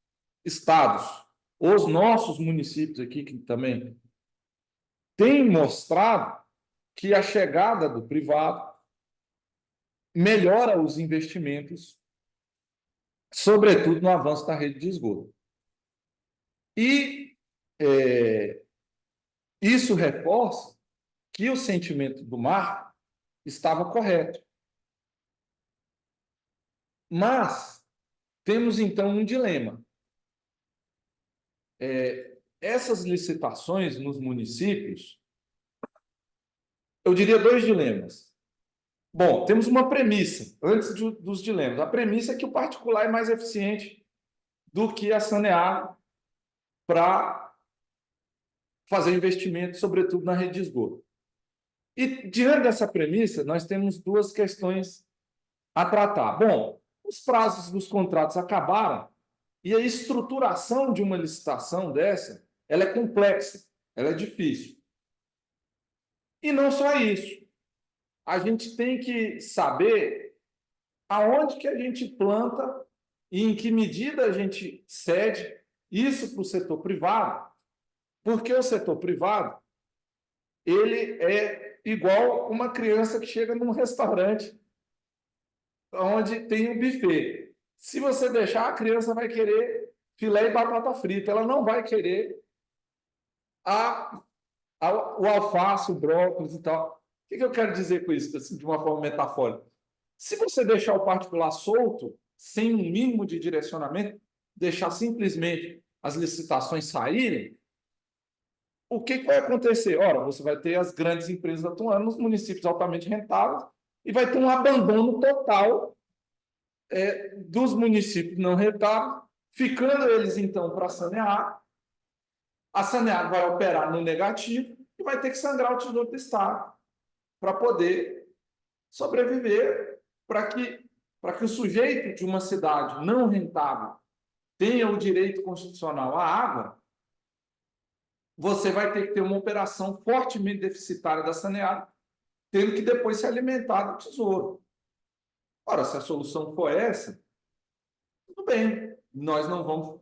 estados, os nossos municípios aqui, que também têm mostrado que a chegada do privado melhora os investimentos, sobretudo no avanço da rede de esgoto. E isso reforça que o sentimento do Marco estava correto. Mas temos, então, um dilema. Essas licitações nos municípios, eu diria 2 dilemas. Bom, temos uma premissa, antes dos dilemas. A premissa é que o particular é mais eficiente do que a Saneago para fazer investimento, sobretudo na rede de esgoto. E, diante dessa premissa, nós temos 2 questões a tratar. Bom, os prazos dos contratos acabaram e a estruturação de uma licitação dessa, ela é complexa, ela é difícil. E não só isso. A gente tem que saber aonde que a gente planta e em que medida a gente cede isso para o setor privado, porque o setor privado ele é igual uma criança que chega num restaurante onde tem um buffet. Se você deixar, a criança vai querer filé e batata frita, ela não vai querer o alface, o brócolis e tal. O que eu quero dizer com isso, assim, de uma forma metafórica? Se você deixar o particular solto, sem um mínimo de direcionamento, deixar simplesmente as licitações saírem, o que vai acontecer? Ora, você vai ter as grandes empresas atuando nos municípios altamente rentáveis e vai ter um abandono total dos municípios não rentáveis, ficando eles, então, para sanear. A Saneago vai operar no negativo e vai ter que sangrar o tesouro do Estado para poder sobreviver, para que o sujeito de uma cidade não rentável tenha o direito constitucional à água. Você vai ter que ter uma operação fortemente deficitária da Saneago, tendo que depois se alimentar do tesouro. Ora, se a solução for essa, tudo bem, nós não vamos.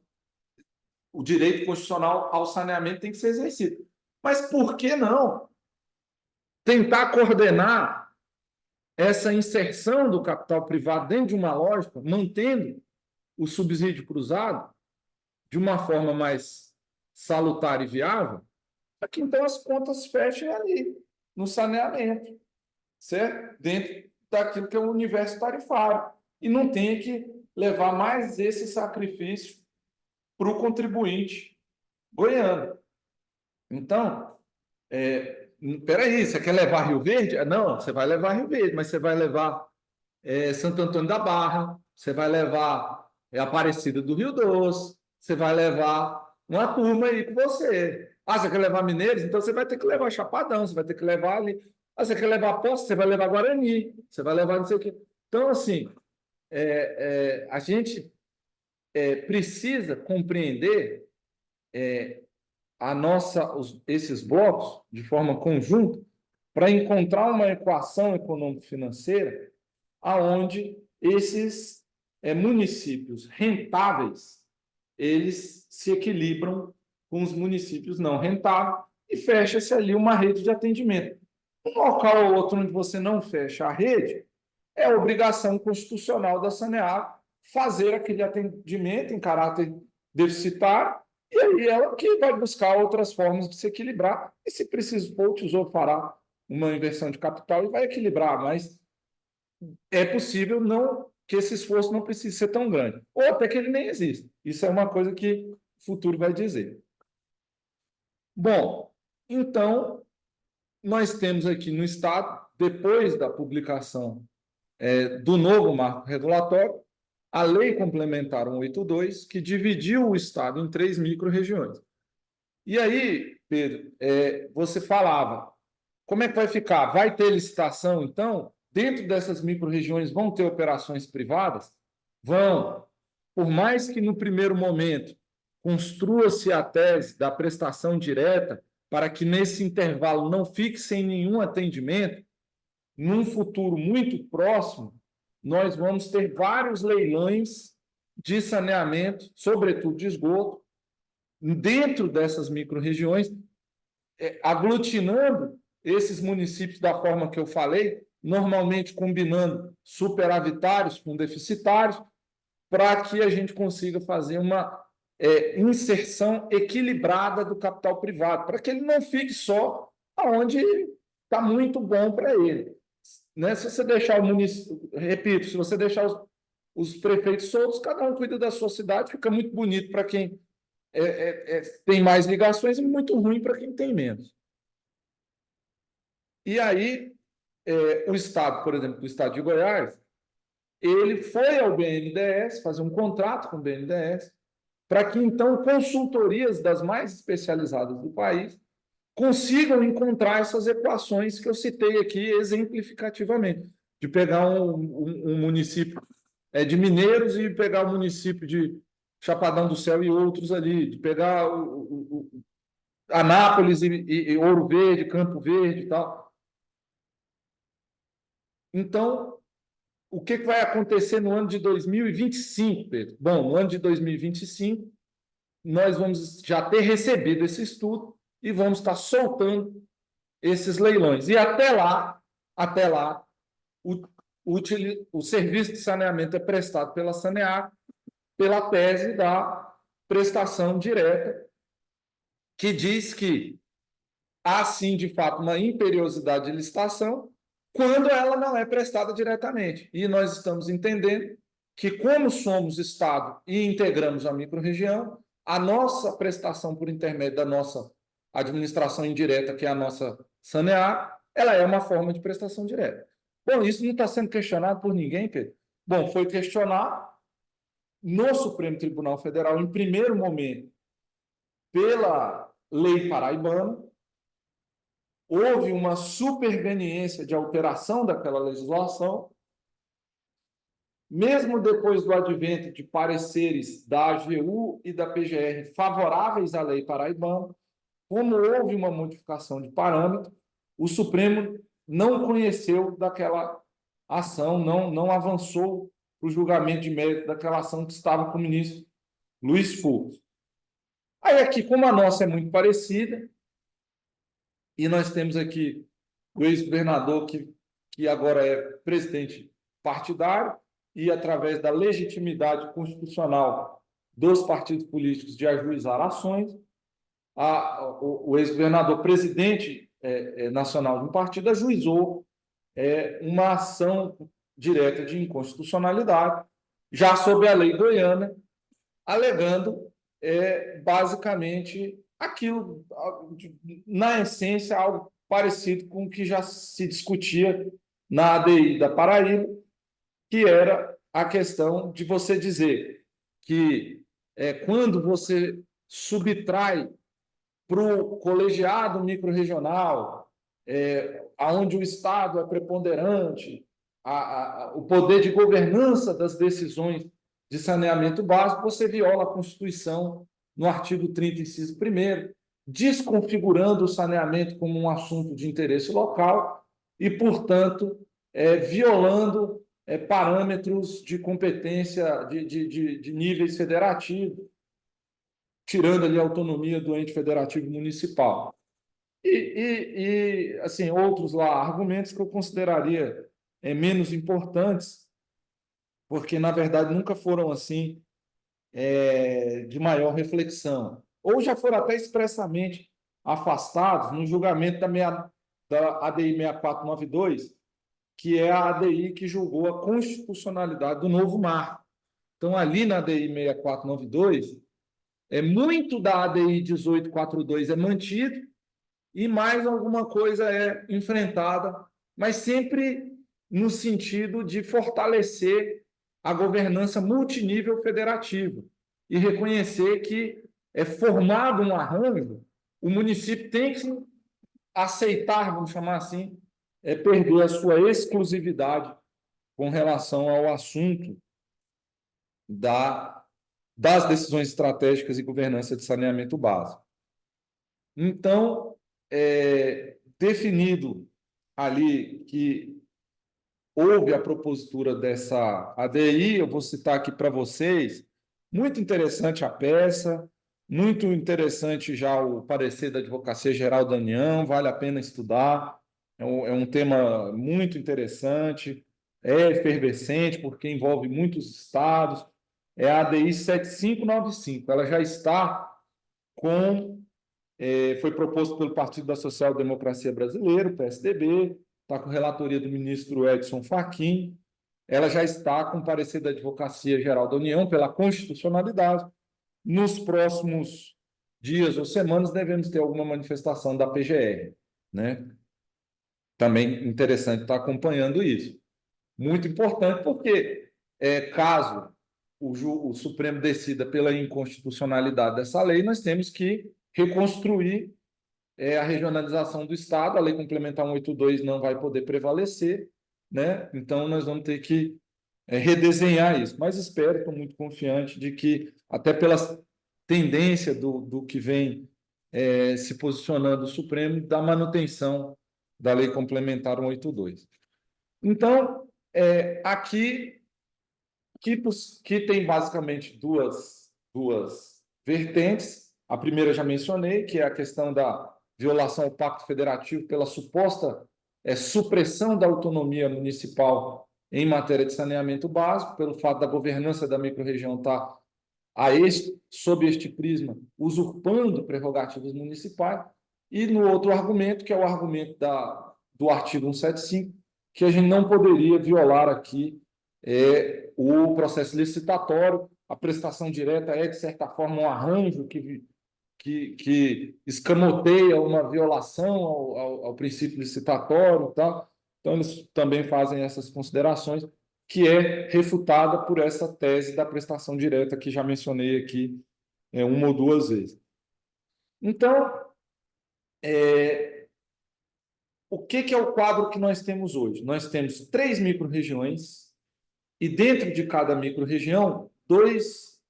O direito constitucional ao saneamento tem que ser exercido. Mas por que não tentar coordenar essa inserção do capital privado dentro de uma lógica, mantendo o subsídio cruzado de uma forma mais salutar e viável, para que então as contas fechem ali, no saneamento, certo? Dentro daquilo que é o universo tarifário. E não tenha que levar mais esse sacrifício para o contribuinte goiano. Então, peraí, você quer levar Rio Verde? Não, você vai levar Rio Verde, mas você vai levar Santo Antônio da Barra, você vai levar Aparecida do Rio Doce, você vai levar uma turma aí com você. Ah, você quer levar Mineiros? Então você vai ter que levar Chapadão, você vai ter que levar ali. Ah, você quer levar Poços? Você vai levar Guarani, você vai levar não sei o quê. Então, assim, a gente precisa compreender esses blocos de forma conjunta para encontrar uma equação econômico-financeira aonde esses municípios rentáveis eles se equilibram com os municípios não rentáveis e fecha-se ali uma rede de atendimento. Um local ou outro onde você não fecha a rede, é obrigação constitucional da Saneago fazer aquele atendimento em caráter deficitário e aí ela que vai buscar outras formas de se equilibrar, e se preciso for, o Tesouro fará uma inversão de capital e vai equilibrar, mas é possível não que esse esforço não precise ser tão grande, ou até que ele nem exista. Isso é uma coisa que o futuro vai dizer. Bom, então, nós temos aqui no Estado, depois da publicação do novo marco regulatório, a Lei Complementar 182, que dividiu o Estado em 3 micro-regiões. E aí, Pedro, você falava, como é que vai ficar? Vai ter licitação, então? Dentro dessas micro-regiões vão ter operações privadas? Vão. Por mais que no primeiro momento construa-se a tese da prestação direta para que nesse intervalo não fique sem nenhum atendimento, num futuro muito próximo, nós vamos ter vários leilões de saneamento, sobretudo de esgoto, dentro dessas micro-regiões, aglutinando esses municípios da forma que eu falei, normalmente combinando superavitários com deficitários, para que a gente consiga fazer uma inserção equilibrada do capital privado, para que ele não fique só onde está muito bom para ele. Né? Se você deixar o município, repito, se você deixar os prefeitos soltos, cada um cuida da sua cidade, fica muito bonito para quem tem mais ligações e muito ruim para quem tem menos. E aí, o Estado, por exemplo, o Estado de Goiás, ele foi ao BNDES fazer um contrato com o BNDES para que, então, consultorias das mais especializadas do país consigam encontrar essas equações que eu citei aqui exemplificativamente, de pegar um município de Mineiros e pegar o município de Chapadão do Céu e outros ali, de pegar Anápolis e Ouro Verde, Campo Verde e tal. Então, o que vai acontecer no ano de 2025, Pedro? Bom, no ano de 2025, nós vamos já ter recebido esse estudo e vamos estar soltando esses leilões. E até lá, o serviço de saneamento é prestado pela Sanear, pela tese da prestação direta, que diz que há, sim, de fato, uma imperiosidade de licitação quando ela não é prestada diretamente. E nós estamos entendendo que, como somos Estado e integramos a microrregião, a nossa prestação por intermédio da nossa administração indireta, que é a nossa Sanear, ela é uma forma de prestação direta. Bom, isso não está sendo questionado por ninguém, Pedro. Bom, foi questionado no Supremo Tribunal Federal, em primeiro momento, pela lei paraibana. Houve uma superveniência de alteração daquela legislação, mesmo depois do advento de pareceres da AGU e da PGR favoráveis à lei paraibana, como houve uma modificação de parâmetro, o Supremo não conheceu daquela ação, não avançou para o julgamento de mérito daquela ação que estava com o ministro Luiz Fux. Aí aqui, como a nossa é muito parecida, e nós temos aqui o ex-governador que agora é presidente partidário e, através da legitimidade constitucional dos partidos políticos de ajuizar ações, o ex-governador presidente nacional de um partido ajuizou uma ação direta de inconstitucionalidade, já sob a lei goiana, alegando basicamente aquilo, na essência, algo parecido com o que já se discutia na ADI da Paraíba, que era a questão de você dizer que quando você subtrai para o colegiado microrregional, onde o Estado é preponderante, o poder de governança das decisões de saneamento básico, você viola a Constituição no artigo 30, inciso 1º, desconfigurando o saneamento como um assunto de interesse local e, portanto, violando parâmetros de competência de níveis federativos, tirando ali a autonomia do ente federativo municipal. E assim, outros lá argumentos que eu consideraria menos importantes, porque, na verdade, nunca foram assim de maior reflexão. ou já foram até expressamente afastados no julgamento da ADI 6492, que é a ADI que julgou a constitucionalidade do novo marco. Então, ali na ADI 6492, muito da ADI 1842 é mantido e mais alguma coisa é enfrentada, mas sempre no sentido de fortalecer a governança multinível federativa e reconhecer que é formado um arranjo, o município tem que aceitar, vamos chamar assim, perder a sua exclusividade com relação ao assunto das decisões estratégicas e governança de saneamento básico. Então, definido ali que houve a propositura dessa ADI, eu vou citar aqui para vocês, muito interessante a peça, muito interessante já o parecer da Advocacia Geral da União, vale a pena estudar, é um tema muito interessante, é efervescente, porque envolve muitos estados, é a ADI 7595, ela já está foi proposto pelo Partido da Social Democracia Brasileira, o PSDB, está com relatoria do ministro Edson Fachin, ela já está com parecer da Advocacia Geral da União pela constitucionalidade. Nos próximos dias ou semanas devemos ter alguma manifestação da PGR, né? Também interessante estar acompanhando isso. Muito importante porque, caso o Supremo decida pela inconstitucionalidade dessa lei, nós temos que reconstruir a regionalização do Estado, a Lei Complementar 182 não vai poder prevalecer, né? Então, nós vamos ter que redesenhar isso. Mas espero, estou muito confiante de que, até pela tendência do que vem se posicionando o Supremo, da manutenção da Lei Complementar 182. Então, aqui, que tem basicamente duas vertentes. A primeira já mencionei, que é a questão da violação ao Pacto Federativo pela suposta supressão da autonomia municipal em matéria de saneamento básico, pelo fato da governança da microrregião estar, sob este prisma, usurpando prerrogativas municipais, e no outro argumento, que é o argumento do artigo 175, que a gente não poderia violar aqui o processo licitatório, a prestação direta é, de certa forma, um arranjo que escamoteia uma violação ao princípio licitatório, tá? Então, eles também fazem essas considerações, que é refutada por essa tese da prestação direta que já mencionei aqui uma ou duas vezes. Então, o que é o quadro que nós temos hoje? Nós temos 3 microrregiões e, dentro de cada microrregião, 2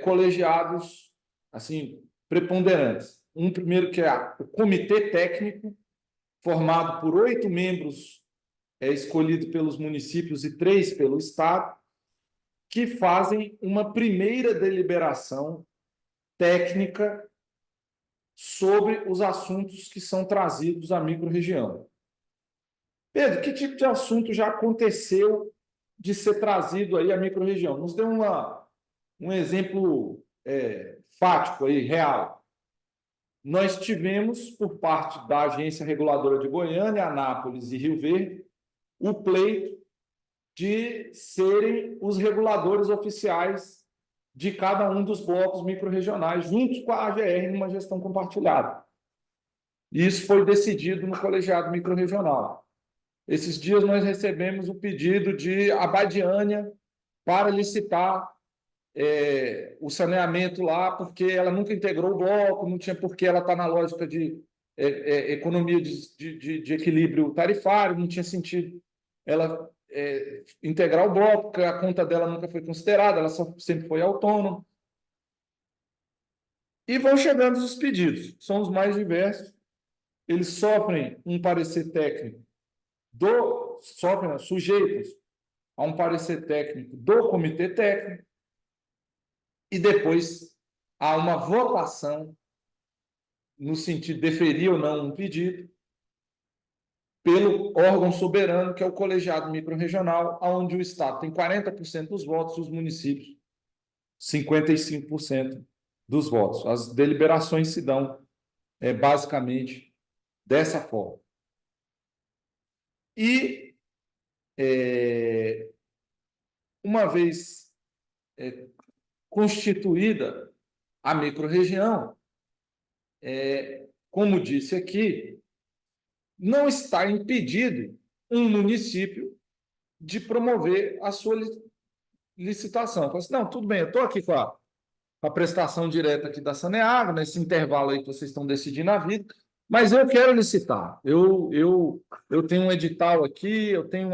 colegiados assim, preponderantes. Um primeiro que é o Comitê Técnico, formado por 8 membros escolhidos pelos municípios e 3 pelo Estado, que fazem uma primeira deliberação técnica sobre os assuntos que são trazidos à microrregião. Pedro, que tipo de assunto já aconteceu de ser trazido aí à microrregião? Nos dê um exemplo fático aí, real. Nós tivemos, por parte da Agência Reguladora de Goiânia, Anápolis e Rio Verde, o pleito de serem os reguladores oficiais de cada um dos blocos microrregionais, juntos com a AGR, numa gestão compartilhada. Isso foi decidido no colegiado microrregional. Esses dias nós recebemos o pedido de Abadiânia para licitar o saneamento lá, porque ela nunca integrou o bloco, não tinha por que ela estar na lógica de economia de equilíbrio tarifário, não tinha sentido ela integrar o bloco, porque a conta dela nunca foi considerada, ela sempre foi autônoma. E vão chegando os pedidos, são os mais diversos, eles sofrem um parecer técnico, sujeitos a um parecer técnico do Comitê Técnico, e depois há uma votação no sentido de deferir ou não um pedido pelo órgão soberano, que é o colegiado microrregional, onde o Estado tem 40% dos votos e os municípios 55% dos votos. As deliberações se dão basicamente dessa forma. E, uma vez constituída a microrregião, como disse aqui, não está impedido um município de promover a sua licitação. Fala assim, não, tudo bem, eu estou aqui com a prestação direta aqui da Saneago, nesse intervalo aí que vocês estão decidindo a vida, mas eu quero licitar. Eu tenho um edital aqui, eu tenho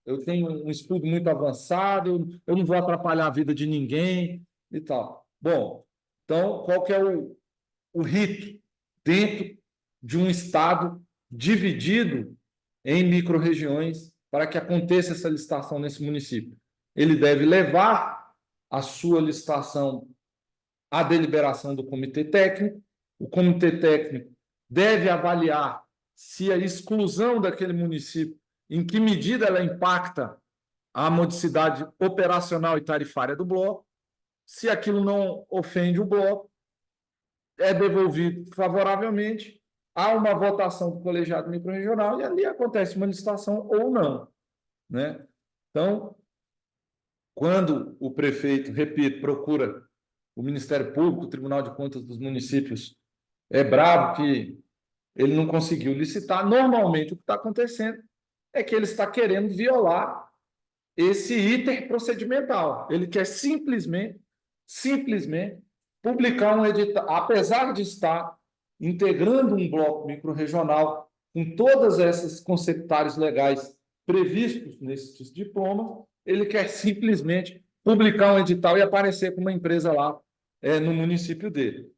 um estudo muito avançado, eu não vou atrapalhar a vida de ninguém e tal. Bom, então, qual que é o rito dentro de um estado dividido em microrregiões para que aconteça essa licitação nesse município? Ele deve levar a sua licitação à deliberação do comitê técnico. O comitê técnico deve avaliar se a exclusão daquele município, em que medida ela impacta a modicidade operacional e tarifária do bloco. Se aquilo não ofende o bloco, é devolvido favoravelmente, há uma votação do colegiado microrregional e ali acontece uma licitação ou não, né? Então, quando o prefeito, repito, procura o Ministério Público, o Tribunal de Contas dos municípios, é bravo que ele não conseguiu licitar, normalmente o que está acontecendo é que ele está querendo violar esse iter procedimental. Ele quer simplesmente publicar um edital, apesar de estar integrando um bloco microrregional com todas essas conceptários legais previstos nesses diplomas, ele quer simplesmente publicar um edital e aparecer com uma empresa lá no município dele.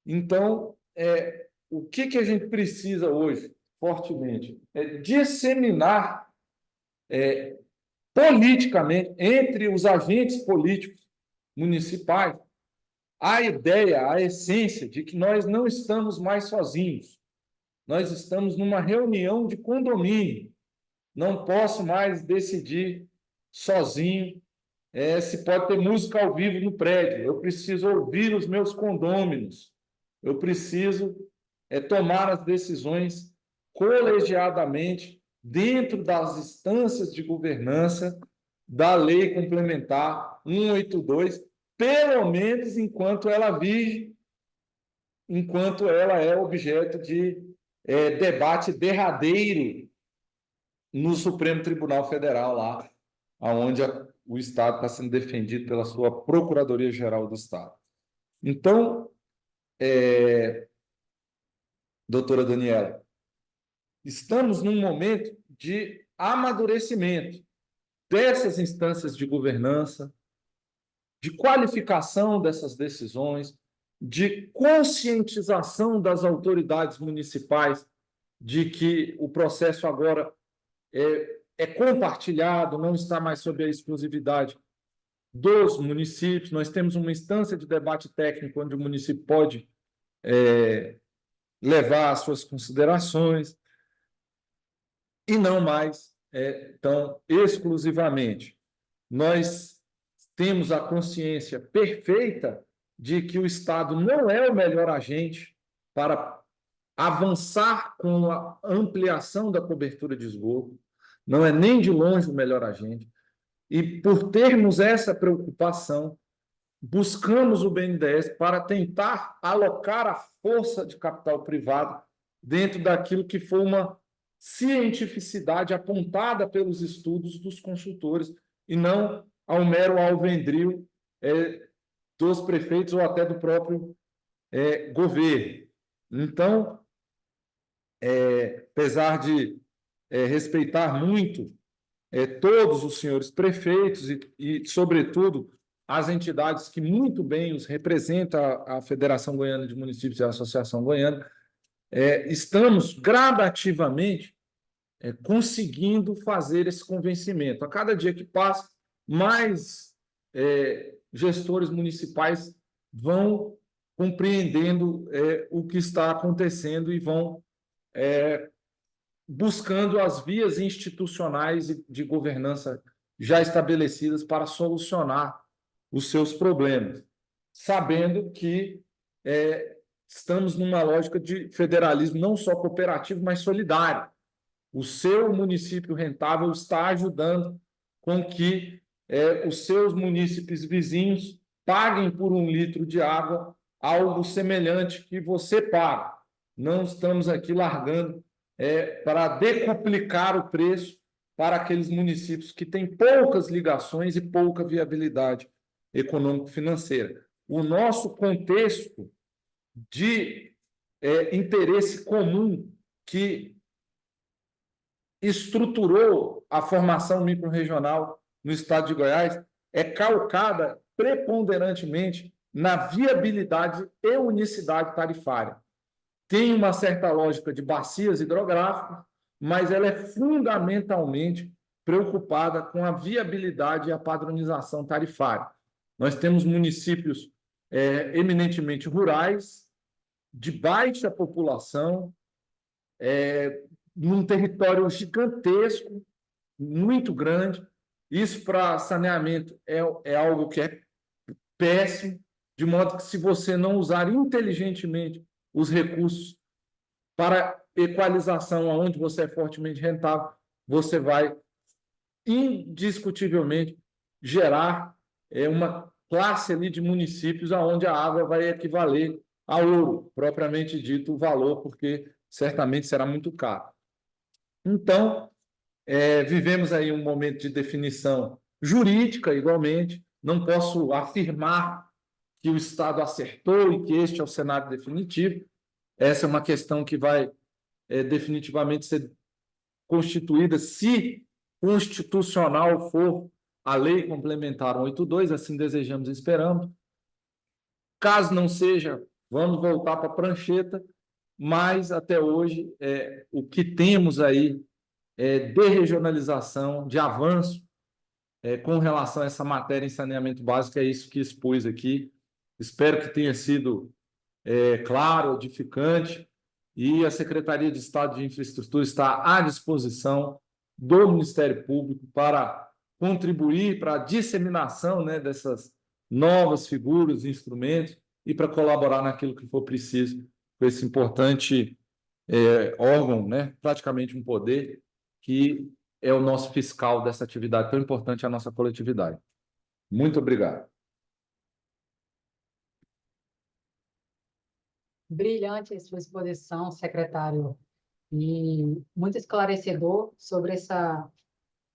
Então, o que a gente precisa hoje, fortemente, é disseminar politicamente, entre os agentes políticos municipais, a ideia, a essência de que nós não estamos mais sozinhos. Nós estamos numa reunião de condomínio. Não posso mais decidir sozinho se pode ter música ao vivo no prédio. Eu preciso ouvir os meus condôminos. Eu preciso tomar as decisões colegiadamente dentro das instâncias de governança da Lei Complementar 182, pelo menos enquanto ela vige, enquanto ela é objeto de debate derradeiro no Supremo Tribunal Federal, lá onde o Estado está sendo defendido pela sua Procuradoria-Geral do Estado. Então, doutora Daniela, estamos num momento de amadurecimento dessas instâncias de governança, de qualificação dessas decisões, de conscientização das autoridades municipais de que o processo agora é compartilhado, não está mais sob a exclusividade dos municípios. Nós temos uma instância de debate técnico onde o município pode levar as suas considerações e não mais tão exclusivamente. Nós temos a consciência perfeita de que o Estado não é o melhor agente para avançar com a ampliação da cobertura de esgoto, não é nem de longe o melhor agente. E, por termos essa preocupação, buscamos o BNDES para tentar alocar a força de capital privado dentro daquilo que foi uma cientificidade apontada pelos estudos dos consultores e não ao mero alvendril dos prefeitos ou até do próprio governo. Então, apesar de respeitar muito todos os senhores prefeitos e, sobretudo, as entidades que muito bem os representa, a Federação Goiana de Municípios e a Associação Goiana, estamos gradativamente conseguindo fazer esse convencimento. A cada dia que passa, mais gestores municipais vão compreendendo o que está acontecendo e vão buscando as vias institucionais e de governança já estabelecidas para solucionar os seus problemas. sabendo que estamos numa lógica de federalismo não só cooperativo, mas solidário. O seu município rentável está ajudando com que os seus munícipes vizinhos paguem por 1 litro de água algo semelhante que você paga. Não estamos aqui largando para decuplicar o preço para aqueles municípios que têm poucas ligações e pouca viabilidade econômico-financeira. O nosso contexto de interesse comum que estruturou a formação microrregional no estado de Goiás é calcada preponderantemente na viabilidade e unicidade tarifária. Tem uma certa lógica de bacias hidrográficas, mas ela é fundamentalmente preocupada com a viabilidade e a padronização tarifária. Nós temos municípios eminentemente rurais, de baixa população, num território gigantesco, muito grande. Isso para saneamento é algo que é péssimo, de modo que, se você não usar inteligentemente os recursos para equalização, onde você é fortemente rentável, você vai indiscutivelmente gerar uma classe ali de municípios onde a água vai equivaler a ouro, propriamente dito, o valor, porque certamente será muito caro. Então, vivemos aí um momento de definição jurídica, igualmente. Não posso afirmar que o Estado acertou e que este é o cenário definitivo. Essa é uma questão que vai definitivamente ser constituída, se constitucional for a Lei Complementar 182, assim desejamos e esperamos. Caso não seja, vamos voltar para a prancheta, mas até hoje o que temos aí de regionalização, de avanço com relação a essa matéria em saneamento básico, é isso que expus aqui. Espero que tenha sido claro, edificante, e a Secretaria de Estado de Infraestrutura está à disposição do Ministério Público para contribuir para a disseminação, né, dessas novas figuras e instrumentos e para colaborar naquilo que for preciso com esse importante órgão, né, praticamente um poder, que é o nosso fiscal dessa atividade tão importante à nossa coletividade. Muito obrigado. Brilhante a sua exposição, secretário, e muito esclarecedor sobre essa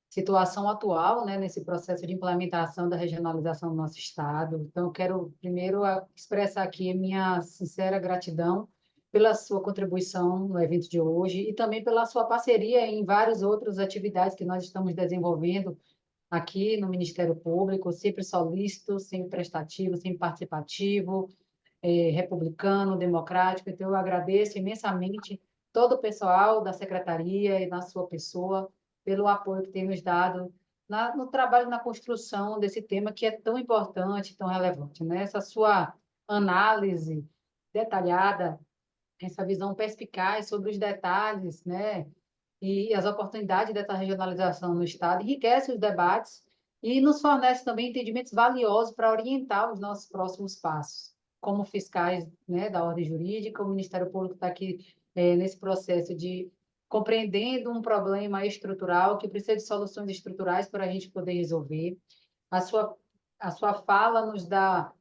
situação atual, né, nesse processo de implementação da regionalização do nosso estado. Então, eu quero primeiro expressar aqui a minha sincera gratidão pela sua contribuição no evento de hoje e também pela sua parceria em várias outras atividades que nós estamos desenvolvendo aqui no Ministério Público, sempre solícito, sempre prestativo, sempre participativo, republicano, democrático. Então, eu agradeço imensamente todo o pessoal da secretaria e na sua pessoa pelo apoio que tem nos dado no trabalho, na construção desse tema que é tão importante, tão relevante, né? Essa sua análise detalhada, essa visão perspicaz sobre os detalhes, né? E as oportunidades dessa regionalização no Estado enriquece os debates e nos fornece também entendimentos valiosos para orientar os nossos próximos passos. Como fiscais, né, da ordem jurídica, o Ministério Público está aqui nesse processo de compreendendo um problema estrutural que precisa de soluções estruturais para a gente poder resolver. A sua fala nos dá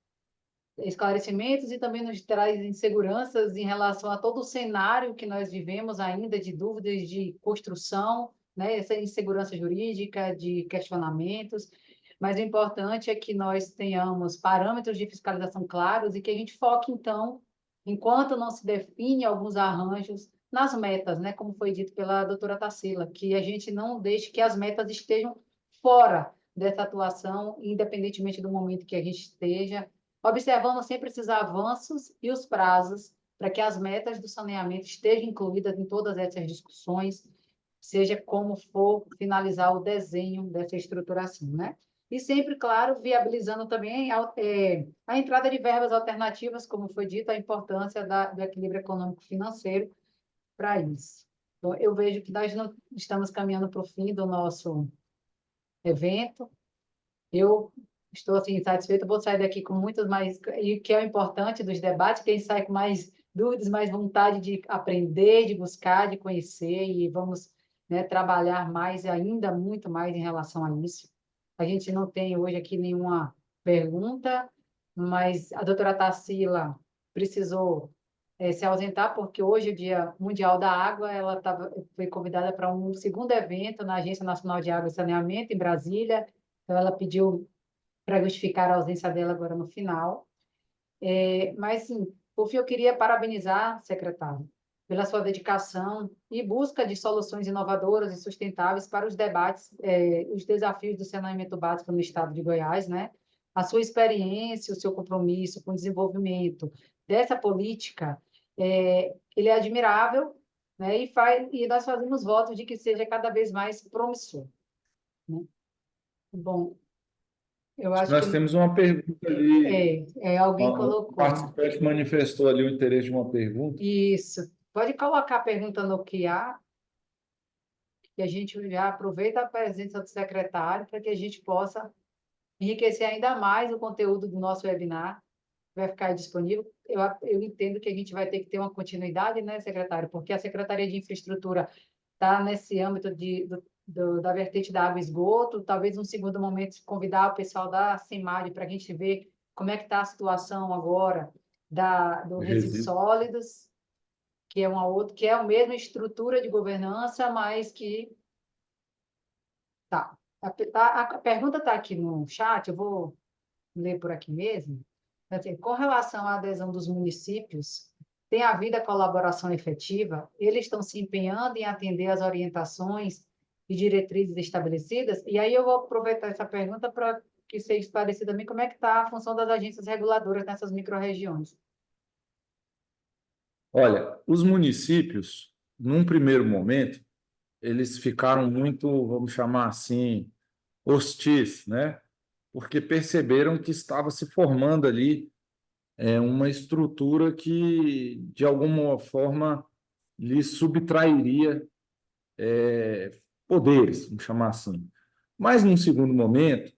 esclarecimentos e também nos traz inseguranças em relação a todo o cenário que nós vivemos ainda de dúvidas de construção, né? Essa insegurança jurídica, de questionamentos, mas o importante é que nós tenhamos parâmetros de fiscalização claros e que a gente foque, então, enquanto não se define alguns arranjos, nas metas, né? Como foi dito pela doutora Tarsila, que a gente não deixe que as metas estejam fora dessa atuação, independentemente do momento que a gente esteja, observando sempre esses avanços e os prazos para que as metas do saneamento estejam incluídas em todas essas discussões, seja como for finalizar o desenho dessa estruturação, né? E sempre, claro, viabilizando também a entrada de verbas alternativas, como foi dito, a importância do equilíbrio econômico-financeiro para isso. Então, eu vejo que nós não estamos caminhando para o fim do nosso evento. Eu estou assim, satisfeita, vou sair daqui com muitas mais, e que é o importante dos debates, que a gente sai com mais dúvidas, mais vontade de aprender, de buscar, de conhecer, e vamos, né, trabalhar mais, ainda muito mais em relação a isso. A gente não tem hoje aqui nenhuma pergunta, mas a doutora Tarsila precisou se ausentar, porque hoje é o Dia Mundial da Água, ela foi convidada para um segundo evento na Agência Nacional de Água e Saneamento, em Brasília, então ela pediu para justificar a ausência dela agora no final. Mas, sim, por fim, eu queria parabenizar, secretário, pela sua dedicação e busca de soluções inovadoras e sustentáveis para os debates, os desafios do saneamento básico no estado de Goiás, né? A sua experiência, o seu compromisso com o desenvolvimento dessa política, ele é admirável, né? E nós fazemos votos de que seja cada vez mais promissor, né? Bom, eu acho Nós que temos uma pergunta ali. alguém O colocou. participante manifestou ali o interesse de uma pergunta. Isso. Pode colocar a pergunta no QA, que a gente já aproveita a presença do secretário para que a gente possa enriquecer ainda mais o conteúdo do nosso webinar, vai ficar disponível. Eu entendo que a gente vai ter que ter uma continuidade, né, secretário? Porque a Secretaria de Infraestrutura está nesse âmbito da vertente da água e esgoto, talvez num segundo momento convidar o pessoal da CEMAD para a gente ver como é que está a situação agora do resíduos Resíduo. sólidos, que é a mesma estrutura de governança, mas que tá. A pergunta está aqui no chat, eu vou ler por aqui mesmo. Assim, com relação à adesão dos municípios, tem havido a colaboração efetiva? Eles estão se empenhando em atender às orientações e diretrizes estabelecidas? E aí eu vou aproveitar essa pergunta para que seja esclarecido também como é que está a função das agências reguladoras nessas micro-regiões. Olha, os municípios, num primeiro momento, eles ficaram muito, vamos chamar assim, hostis, né? Porque perceberam que estava se formando ali uma estrutura que, de alguma forma, lhes subtrairia poderes, vamos chamar assim. Mas, num segundo momento,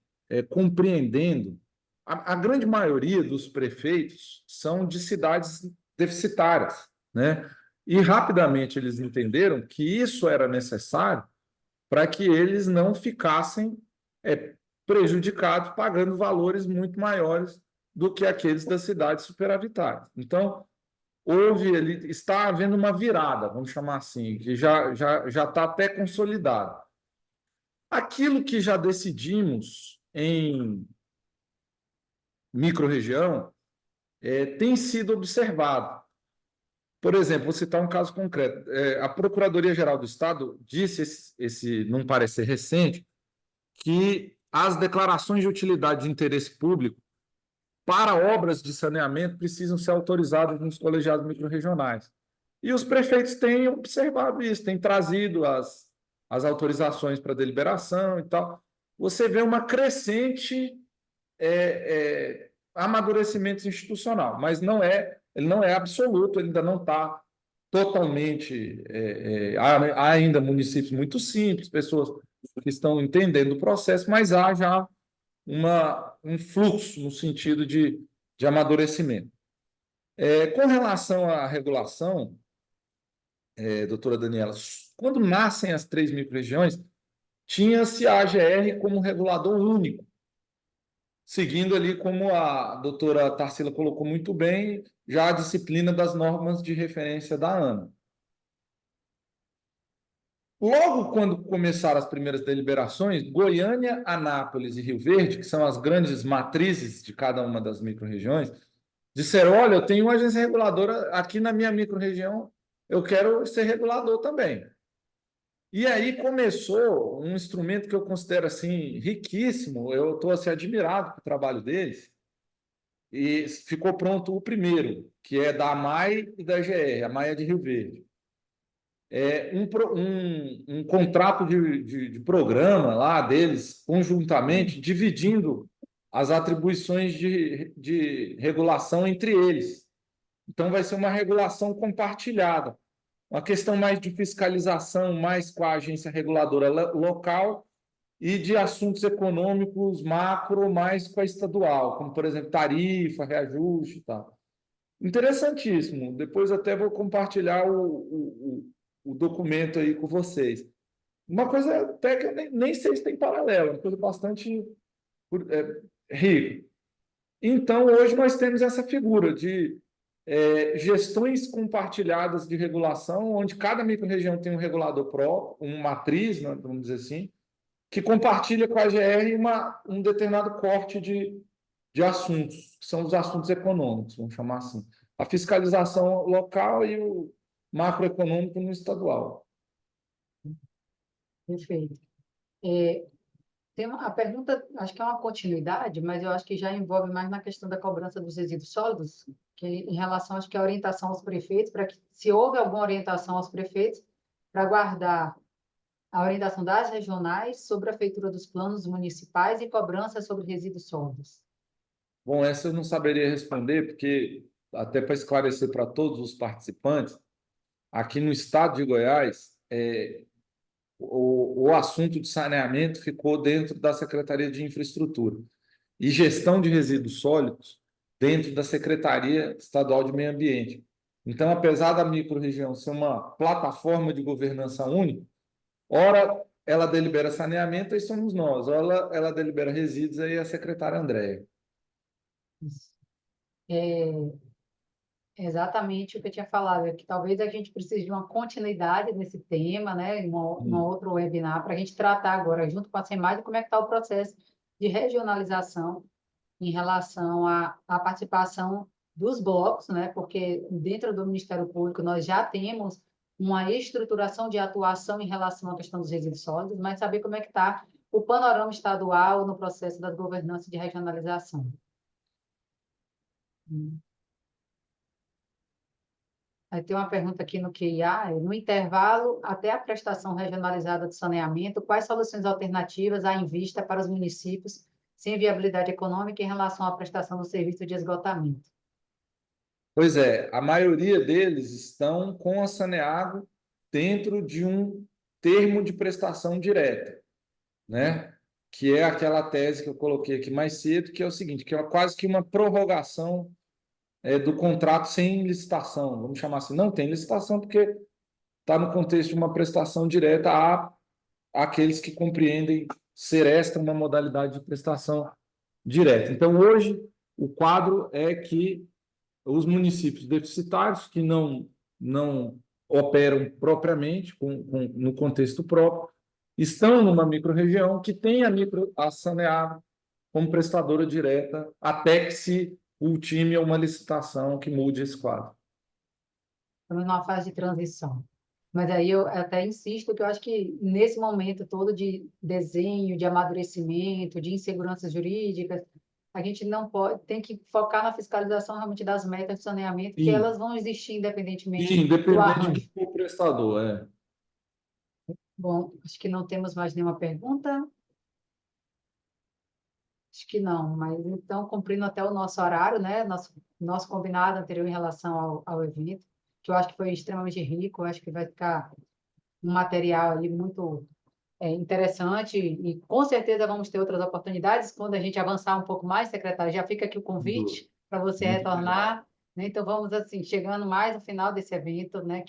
compreendendo, a grande maioria dos prefeitos são de cidades deficitárias, né? E rapidamente eles entenderam que isso era necessário para que eles não ficassem prejudicados pagando valores muito maiores do que aqueles das cidades superavitárias. Então, está havendo uma virada, vamos chamar assim, que já está até consolidado. Aquilo que já decidimos em microrregião tem sido observado. Por exemplo, vou citar um caso concreto. A Procuradoria-Geral do Estado disse, num parecer recente, que as declarações de utilidade de interesse público para obras de saneamento precisam ser autorizadas nos colegiados microrregionais. E os prefeitos têm observado isso, têm trazido as autorizações para deliberação e tal. Você vê uma crescente amadurecimento institucional, mas ele não é absoluto, ele ainda não está totalmente. Há ainda municípios muito simples, pessoas que estão entendendo o processo, mas há já um fluxo no sentido de amadurecimento. Com relação à regulação, doutora Daniela, quando nascem as 3 microrregiões, tinha-se a AGR como regulador único, seguindo ali, como a doutora Tarsila colocou muito bem, já a disciplina das normas de referência da ANA. Logo quando começaram as primeiras deliberações, Goiânia, Anápolis e Rio Verde, que são as grandes matrizes de cada uma das microrregiões, disseram: olha, eu tenho uma agência reguladora aqui na minha microrregião, eu quero ser regulador também. E aí começou um instrumento que eu considero assim riquíssimo, eu estou assim, admirado com o trabalho deles, e ficou pronto o primeiro, que é da AMAI e da GR, a AMAI é de Rio Verde. Um contrato de programa lá deles, conjuntamente, dividindo as atribuições de regulação entre eles. Então, vai ser uma regulação compartilhada. Uma questão mais de fiscalização, mais com a agência reguladora local, e de assuntos econômicos macro mais com a estadual, como, por exemplo, tarifa, reajuste e tal. Interessantíssimo. Depois até vou compartilhar o documento aí com vocês. Uma coisa até que eu nem sei se tem paralelo, uma coisa bastante rica. Então, hoje nós temos essa figura de gestões compartilhadas de regulação, onde cada microrregião tem um regulador próprio, uma matriz, né, vamos dizer assim, que compartilha com a AGR um determinado corte de assuntos, que são os assuntos econômicos, vamos chamar assim. A fiscalização local e o macroeconômico no estadual. Perfeito. Tem a pergunta, acho que é uma continuidade, mas eu acho que já envolve mais na questão da cobrança dos resíduos sólidos, que em relação, acho que, à orientação aos prefeitos, para que, se houve alguma orientação aos prefeitos, para guardar a orientação das regionais sobre a feitura dos planos municipais e cobrança sobre resíduos sólidos. Bom, essa eu não saberia responder, porque, até para esclarecer para todos os participantes, aqui no estado de Goiás, o assunto de saneamento ficou dentro da Secretaria de Infraestrutura e gestão de resíduos sólidos dentro da Secretaria Estadual de Meio Ambiente. Então, apesar da microrregião ser uma plataforma de governança única, ora ela delibera saneamento, aí somos nós, ora ela delibera resíduos, aí é a secretária Andréia. É exatamente o que eu tinha falado, é que talvez a gente precise de uma continuidade nesse tema, né, em um outro webinar, para a gente tratar agora, junto com a SEMAD, como é que está o processo de regionalização em relação à participação dos blocos, né, porque dentro do Ministério Público nós já temos uma estruturação de atuação em relação à questão dos resíduos sólidos, mas saber como é que está o panorama estadual no processo da governança de regionalização. Aí tem uma pergunta aqui no QIA, no intervalo até a prestação regionalizada de saneamento, quais soluções alternativas há em vista para os municípios sem viabilidade econômica em relação à prestação do serviço de esgotamento? Pois é, a maioria deles estão com a Saneago dentro de um termo de prestação direta, né? Que é aquela tese que eu coloquei aqui mais cedo, que é o seguinte, que é quase que uma prorrogação do contrato sem licitação, vamos chamar assim. Não tem licitação porque está no contexto de uma prestação direta àqueles que compreendem ser esta uma modalidade de prestação direta. Então, hoje, o quadro é que os municípios deficitários, que não operam propriamente, no contexto próprio, estão numa microrregião que tem a Saneago como prestadora direta, até que se ultime uma licitação que mude esse quadro. Estamos numa fase de transição. Mas aí eu até insisto que eu acho que nesse momento todo de desenho, de amadurecimento, de inseguranças jurídicas, a gente não pode, tem que focar na fiscalização realmente das metas de saneamento, que elas vão existir independentemente do Independente arranjo. do prestador, Bom, acho que não temos mais nenhuma pergunta. Acho que não, mas então, cumprindo até o nosso horário, né? Nosso combinado anterior em relação ao evento, que eu acho que foi extremamente rico, eu acho que vai ficar um material ali muito interessante e com certeza vamos ter outras oportunidades quando a gente avançar um pouco mais, secretário. Já fica aqui o convite para você Muito retornar, né? Então, vamos assim, chegando mais no final desse evento, né?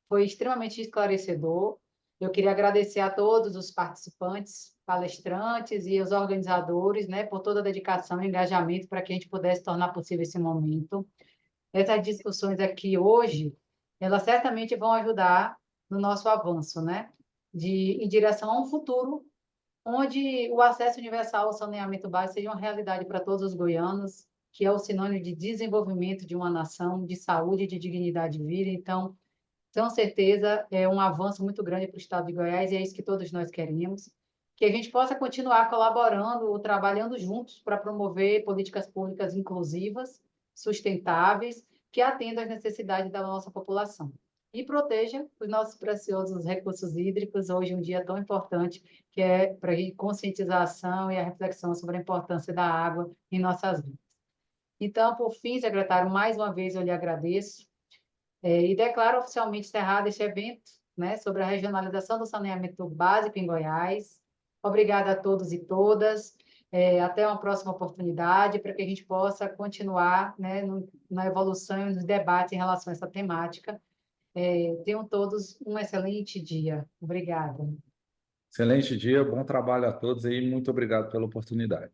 Foi extremamente esclarecedor. Eu queria agradecer a todos os participantes, palestrantes e os organizadores, né, por toda a dedicação e engajamento para que a gente pudesse tornar possível esse momento. Essas discussões aqui hoje, elas certamente vão ajudar no nosso avanço, né, em direção a um futuro onde o acesso universal ao saneamento básico seja uma realidade para todos os goianos, que é o sinônimo de desenvolvimento de uma nação, de saúde e de dignidade de vida. Então, com certeza, é um avanço muito grande para o estado de Goiás e é isso que todos nós queremos, que a gente possa continuar colaborando ou trabalhando juntos para promover políticas públicas inclusivas, sustentáveis, que atendam às necessidades da nossa população. E proteja os nossos preciosos recursos hídricos, hoje um dia tão importante, que é para a conscientização e a reflexão sobre a importância da água em nossas vidas. Então, por fim, secretário, mais uma vez eu lhe agradeço e declaro oficialmente encerrado este evento, né, sobre a regionalização do saneamento básico em Goiás. Obrigada a todos e todas. Até uma próxima oportunidade para que a gente possa continuar, né, na evolução e nos debates em relação a essa temática. Tenham todos um excelente dia. Obrigada. Excelente dia, bom trabalho a todos e muito obrigado pela oportunidade.